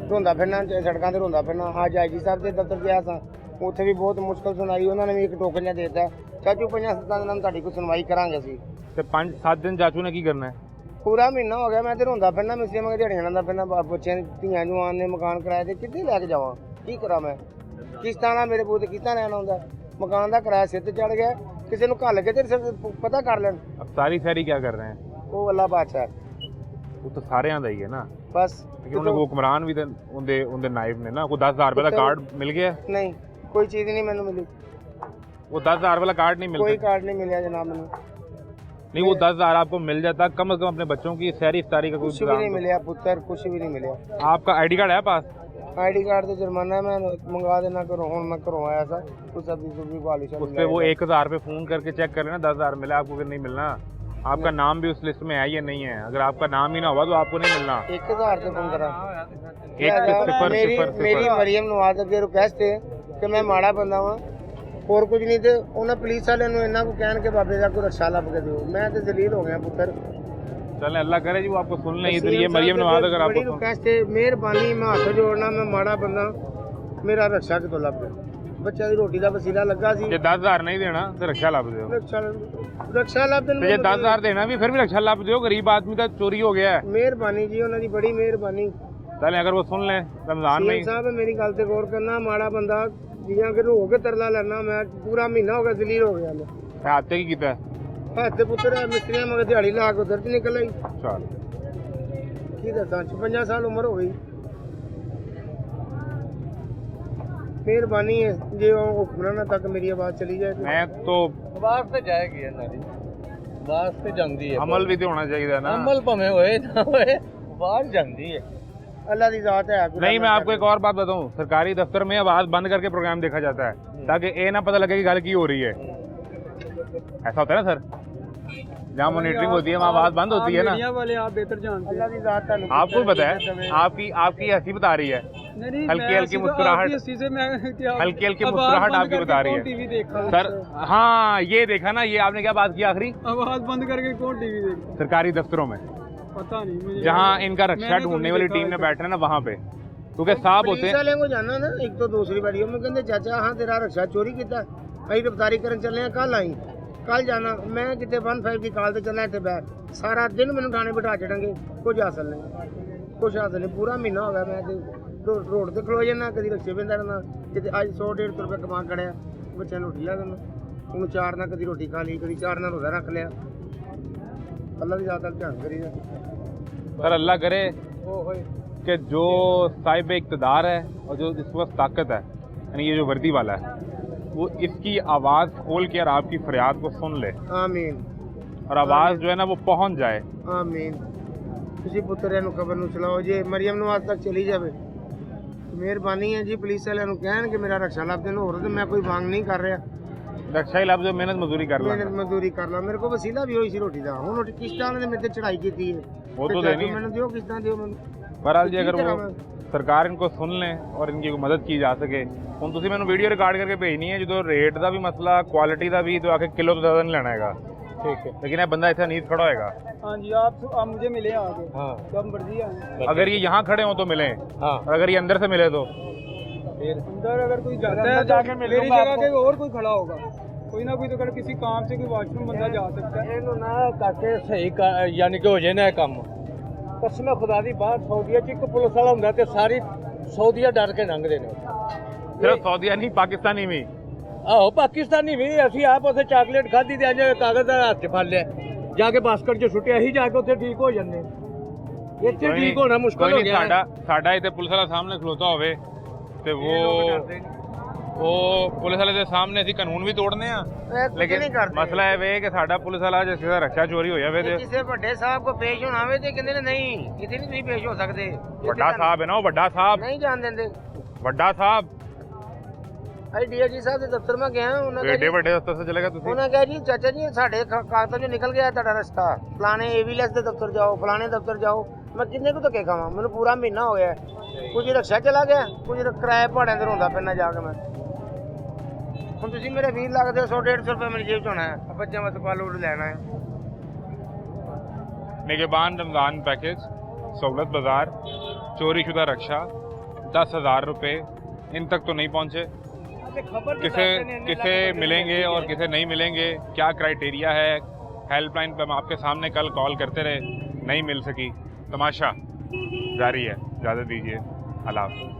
ਰੋਂਦਾ ਫਿਰਨਾ ਸੜਕਾਂ ਤੇ ਰੋਂਦਾ ਫਿਰਨਾ ਅੱਜ ਆਈਜੀ ਸਾਹਿਬ ਦੇ ਦਫ਼ਤਰ ਗਿਆ ਸਾਂ ਉੱਥੇ ਵੀ ਬਹੁਤ ਮੁਸ਼ਕਲ ਸੁਣਾਈ ਉਹਨਾਂ ਨੇ ਵੀ ਇੱਕ ਟੋਕਨ ਜਿਹਾ ਦੇ ਦਿੱਤਾ ਚਾਚੂ 5-7 ਦਿਨਾਂ ਨੂੰ ਤੁਹਾਡੀ ਕੋਈ ਸੁਣਵਾਈ ਕਰਾਂਗੇ ਅਸੀਂ ਤੇ 5-7 दिन ਚਾਚੂ ਨੇ ਕੀ ਕਰਨਾ ਹੈ? ਪੂਰਾ ਮਹੀਨਾ ਹੋ ਗਿਆ ਮੈਂ ਤੇ ਰੋਂਦਾ ਫਿਰਨਾ ਮਿਸਤਰੀਆਂ ਮਗਰ ਦਿਹਾੜੀਆਂ ਲਾਉਂਦਾ ਫਿਰਨਾ ਬੱਚਿਆਂ ਦੀ ਧੀਆਂ ਜਵਾਨ ਨੇ ਮਕਾਨ ਕਿਰਾਏ ਤੇ ਕਿੱਥੇ ਲੈ ਕੇ ਜਾਵਾਂ ਕੀ ਕਰਾਂ ਮੈਂ ਕਿਸ਼ਤਾਂ ਨਾਲ ਮੇਰੇ ਬੂਤੇ ਕਿਸ਼ਤਾਂ ਲੈਣ ਆਉਂਦਾ ਮਕਾਨ ਦਾ ਕਿਰਾਇਆ ਸਿਰ ਤੇ ਚੜ ਗਿਆ ਕਿਸੇ ਨੂੰ ਘੱਲ ਕੇ ਤੇ ਪਤਾ ਕਰ ਲੈਣ अब सारी शहरी क्या कर रहे हैं? ਉਹ ਅੱਲਾ ਬਾਦਸ਼ਾਹ वो तो सारे आंदा ही है ना, बस लेकिन उन्हें वो हुक्मरान भी उनके उनके नायब ने ना, को 10,000 रुपए का कार्ड मिल गया? नहीं कोई चीज़ नहीं मैंने मिली वो 10,000 वाला कार्ड नहीं कोई मिलता? कार्ड नहीं मिला जनाब मैंने नहीं वो 10,000 आपको मिल जाता कम से कम अपने बच्चों की सहरी इफ्तारी का कुछ भी नहीं कुछ। मिला पुत्र कुछ भी नहीं मिला आपका आईडी कार्ड है पास? आईडी कार्ड तो जुर्माना है मैं मंगा देना करो हूँ मैं करो आया था कुछ अभी सुबह वाली उस पर वो 1,000 पे फोन करके चेक कर लेना 10,000 मिला आपको कि नहीं मिलना। आपका नाम भी उस लिस्ट में है या नहीं है? अगर आपका नाम ही ना हुआ तो आपको नहीं मिलना। 1,000 से 15 मेरी 1,000 मरियम नवाज अगे रिक्वेस्ट है कि मैं माड़ा बंदा वा और कुछ नहीं थे उन्हें पुलिस वाले इन्हों को कहन के बाबे का कोई रक्षा लभ के दो मैं तो जलील हो गया पुत्र चलें अल्लाह करे जी वो आपको सुन लें इधर ये मरियम नवाज अगर बड़ी आपको रिक्वेस्ट है मेहरबानी मैं हाथ जोड़ना मैं माड़ा बंदा मेरा रक्षा कितों लभ बच्चा की रोटी का वसीला लगा सी जे 10,000 नहीं देना तो रक्षा लाभ दो। रक्षा लभ तो जे 10,000 देना भी फिर भी रक्षा लाभ दो, गरीब आदमी का चोरी हो गया है। मेहरबानी जी उन्होंने बड़ी मेहरबानी चलें अगर वो सुन लें रमजान में साहब मेरी गल से गौर करना माड़ा बंदा जियां कि रो के तरला लेना मैं पूरा महीना हो गया जलील हो गया मैं हाथ की कीता है? हथ पुत्र है मिस्त्रियां मगर दिहाड़ी ला के उधर च निकल आई चल की दसा 56 साल उम्र हो गई मेहरबानी है जे हुक्मराना तक मेरी आवाज चली जाए मैं तो बाहर से जाएगी है नारी बाहर से जाती है अमल भी तो होना चाहिए ना। अमल भमे होए ना होए बाहर जाती है अल्लाह की जात है नहीं मैं आपको एक और बात बताऊं, सरकारी दफ्तर में आवाज बंद करके प्रोग्राम देखा जाता है ताकि ये ना पता लगे कि गल की हो रही है। ऐसा होता है ना सर, जहाँ मॉनिटरिंग होती है वहाँ आवाज बंद होती है ना। वाले आप बेहतर जानते अल्लाह की जात है आपको भी पता है, आपकी हंसी बता रही है, हल्की हल्की मुस्कुराहट, हल्की हल्की मुस्कुराहट आपकी बता रही है। टीवी देखा सर हाँ ये देखा ना, ये आपने क्या बात की आखिरी? आवाज बंद करके कौन टीवी देखा? सरकारी दफ्तरों में पता नहीं मुझे, जहाँ इनका रक्षा ढूंढने वाली टीम में बैठे ना वहाँ पे, क्योंकि साहब होते हैं। वाले को जाना ना एक तो दूसरी बारी मैं कहते चाचा हाँ तेरा रक्षा चोरी किया अभी गिरफ्तारी करन चले हैं कल आई कल जाना मैं कितने 15 की कॉल से चलना इतने बैठ सारा दिन मैंने थाने बिठा चढ़ेंगे कुछ हासिल नहीं पूरा महीना हो गया मैं रोड से खलो जाना कभी रक्शे पे रहना कितने अज 100-150 रुपये कमा कड़िया बच्चों ने रोटी ला देना उन्होंने चार ना कभी रोटी खा ली कभी चार ना रोजा रख लिया अल्लाह की ज़्यादा ध्यान करी सर अल्लाह करे कि जो साहिब इक़्तिदार है और जो जिस वक्त ताकत है यानी ये जो वर्दी वाला है वो इसकी आवाज़ खोल के और आपकी फरियाद को सुन ले। आमीन। और आवाज़ जो है ना वो पहुंच जाए। आमीन। किसी पुत्र नूं खबर नूं चलाओ जे मरियम नवाज तक चली जाए मेहरबानी है जी पुलिस वाले नूं कहन कि मेरा रक्षा लभ देन होर ते मैं कोई मांग नहीं कर रहा रक्षा ही लभ जो मेहनत मजदूरी कर ला मजदूरी कर ला मेरे को वसीला भी होई सी रोटी दा हुण किस्तां ने मेरे ते चढ़ाई कीती है वो तो देनी है। मैंने दियो किस्तां दियो मैंने बहरहाल जी अगर वो सरकार इनको सुन लें और इनकी मदद की जा सके ਹੁਣ ਤੁਸੀਂ ਮੈਨੂੰ ਵੀਡੀਓ ਰਿਕਾਰਡ ਕਰਕੇ ਭੇਜਣੀ ਹੈ ਜਦੋਂ ਰੇਟ ਦਾ ਵੀ ਮਸਲਾ ਕੁਆਲਿਟੀ ਦਾ ਵੀ तो आके किलो तो ज़्यादा नहीं लेना है। ठीक है लेकिन ये बंदा ऐसा नीच खड़ा होएगा। हाँ जी आप मुझे मिले आगे हाँ जब मर्जी आए अगर ये यहाँ खड़े हो तो मिले हाँ और अगर ये अंदर से मिले तो अंदर अगर कोई जाता है तो मेरी जगह के और कोई खड़ा होगा कोई ना कोई तो अगर किसी काम से कोई वॉशरूम बंदा जा सकता है ਇਹਨੂੰ ਨਾ ਕਰਕੇ ਸਹੀ ਯਾਨੀ ਕਿ ਹੋ ਜੇ ਨਾ ਇਹ ਕੰਮ ਕਸਮ ਖੁਦਾ ਦੀ ਬਾਹਰ ਸਾਊਦੀਆ ਚ ਇੱਕ ਪੁਲਿਸ ਵਾਲਾ ਹੁੰਦਾ ਤੇ ਸਾਰੀ ਸਾਊਦੀਆ ਡਰ ਕੇ ਲੰਘਦੇ ਨੇ सिर्फ सऊदीया नहीं पाकिस्तानी भी ਆਹੋ ਪਾਕਿਸਤਾਨੀ ਵੀ ਅਸੀਂ ਆਪ ਉੱਥੇ ਚਾਕਲੇਟ ਖਾਧੀ ਤੇ ਅੱਜ ਕਾਗਜ਼ ਦਾ ਹੱਥ 'ਚ ਫੜ ਲਿਆ ਜਾ ਕੇ ਬਾਸਕਟ 'ਚ ਸੁੱਟਿਆ ਹੀ ਜਾ ਕੇ ਉੱਥੇ ਠੀਕ ਹੋ ਜਾਂਦੇ ਇੱਥੇ ਠੀਕ ਹੋਣਾ ਮੁਸ਼ਕਲ ਹੋ ਗਿਆ ਸਾਡਾ ਇੱਥੇ ਪੁਲਿਸ ਵਾਲਾ ਸਾਹਮਣੇ ਖਲੋਤਾ ਹੋਵੇ ਤੇ ਉਹ ਉਹ ਪੁਲਿਸ ਵਾਲੇ ਦੇ ਸਾਹਮਣੇ ਅਸੀਂ ਕਾਨੂੰਨ ਵੀ ਤੋੜਨੇ ਆ ਲੇਕਿਨ ਨਹੀਂ ਕਰਦੇ। ਮਸਲਾ ਇਹ ਵੇ ਕਿ ਸਾਡਾ ਪੁਲਿਸ ਵਾਲਾ ਜੇ ਕਿਸੇ ਦਾ ਰਕਸ਼ਾ ਚੋਰੀ ਹੋ ਜਾਵੇ ਤੇ ਕਿਸੇ ਵੱਡੇ ਸਾਹਿਬ ਕੋ ਪੇਸ਼ ਹੋਣਾ ਹੋਵੇ ਤੇ ਕਹਿੰਦੇ ਨੇ ਨਹੀਂ ਕਿਤੇ ਨਹੀਂ ਤੁਸੀਂ ਪੇਸ਼ ਹੋ ਸਕਦੇ। ਵੱਡਾ ਸਾਹਿਬ ਹੈ ਨਾ, ਉਹ ਵੱਡਾ ਸਾਹਿਬ, ਨਹੀਂ ਜਾਣ ਦਿੰਦੇ। ਵੱਡਾ ਸਾਹਿਬ ਅਸੀਂ ਡੀਆਈਜੀ ਸਾਹਿਬ ਦੇ ਦਫ਼ਤਰ ਮੈਂ ਗਿਆ, ਉਹਨਾਂ ਏਡੇ ਵੱਡੇ ਦਫ਼ਤਰ ਸੇ ਚਲੇਗਾ ਤੁਸੀਂ। ਉਹਨਾਂ ਕਿਹਾ ਜੀ ਚਾਚਾ ਜੀ ਸਾਡੇ ਕਾਗਜ਼ਾਂ ਚੋਂ ਨਿਕਲ ਗਿਆ ਤੁਹਾਡਾ ਰਸਤਾ, ਫਲਾਣੇ ਏਵੀਲੈਸ ਦੇ ਦਫ਼ਤਰ ਜਾਓ, ਫਲਾਣੇ ਦਫ਼ਤਰ ਜਾਓ। ਮੈਂ ਕਿੰਨੇ ਕੁ ਧੱਕੇ ਖਾਵਾਂ, ਮੈਨੂੰ ਪੂਰਾ ਮਹੀਨਾ ਹੋ ਗਿਆ। ਕੁਝ ਰਕਸ਼ਾ ਚਲਾ ਗਿਆ, ਕੁਝ ਕਿਰਾਏ ਭਾੜਿਆਂ ਤੇ ਰੋਂਦਾ ਪੈਣਾ ਜਾ ਕੇ ਮੈਂ। ਹੁਣ ਤੁਸੀਂ ਮੇਰੇ 20 ਲੱਖ ਦੇ 100-150 रुपये मेरी जेब होना है, बच्चे मत पालो लेना है। निगहबान रमज़ान पैकेज, सहूलत बाज़ार, चोरी शुदा रक्षा 10,000 रुपये इन तक तो नहीं पहुँचे। किसे मिलेंगे और किसे नहीं मिलेंगे, क्या क्राइटेरिया है, हेल्पलाइन पर हम आपके सामने कल कॉल करते रहे, नहीं मिल सकी। तमाशा जारी है, इजाज़त दीजिए, अल्लाह हाफ़िज़।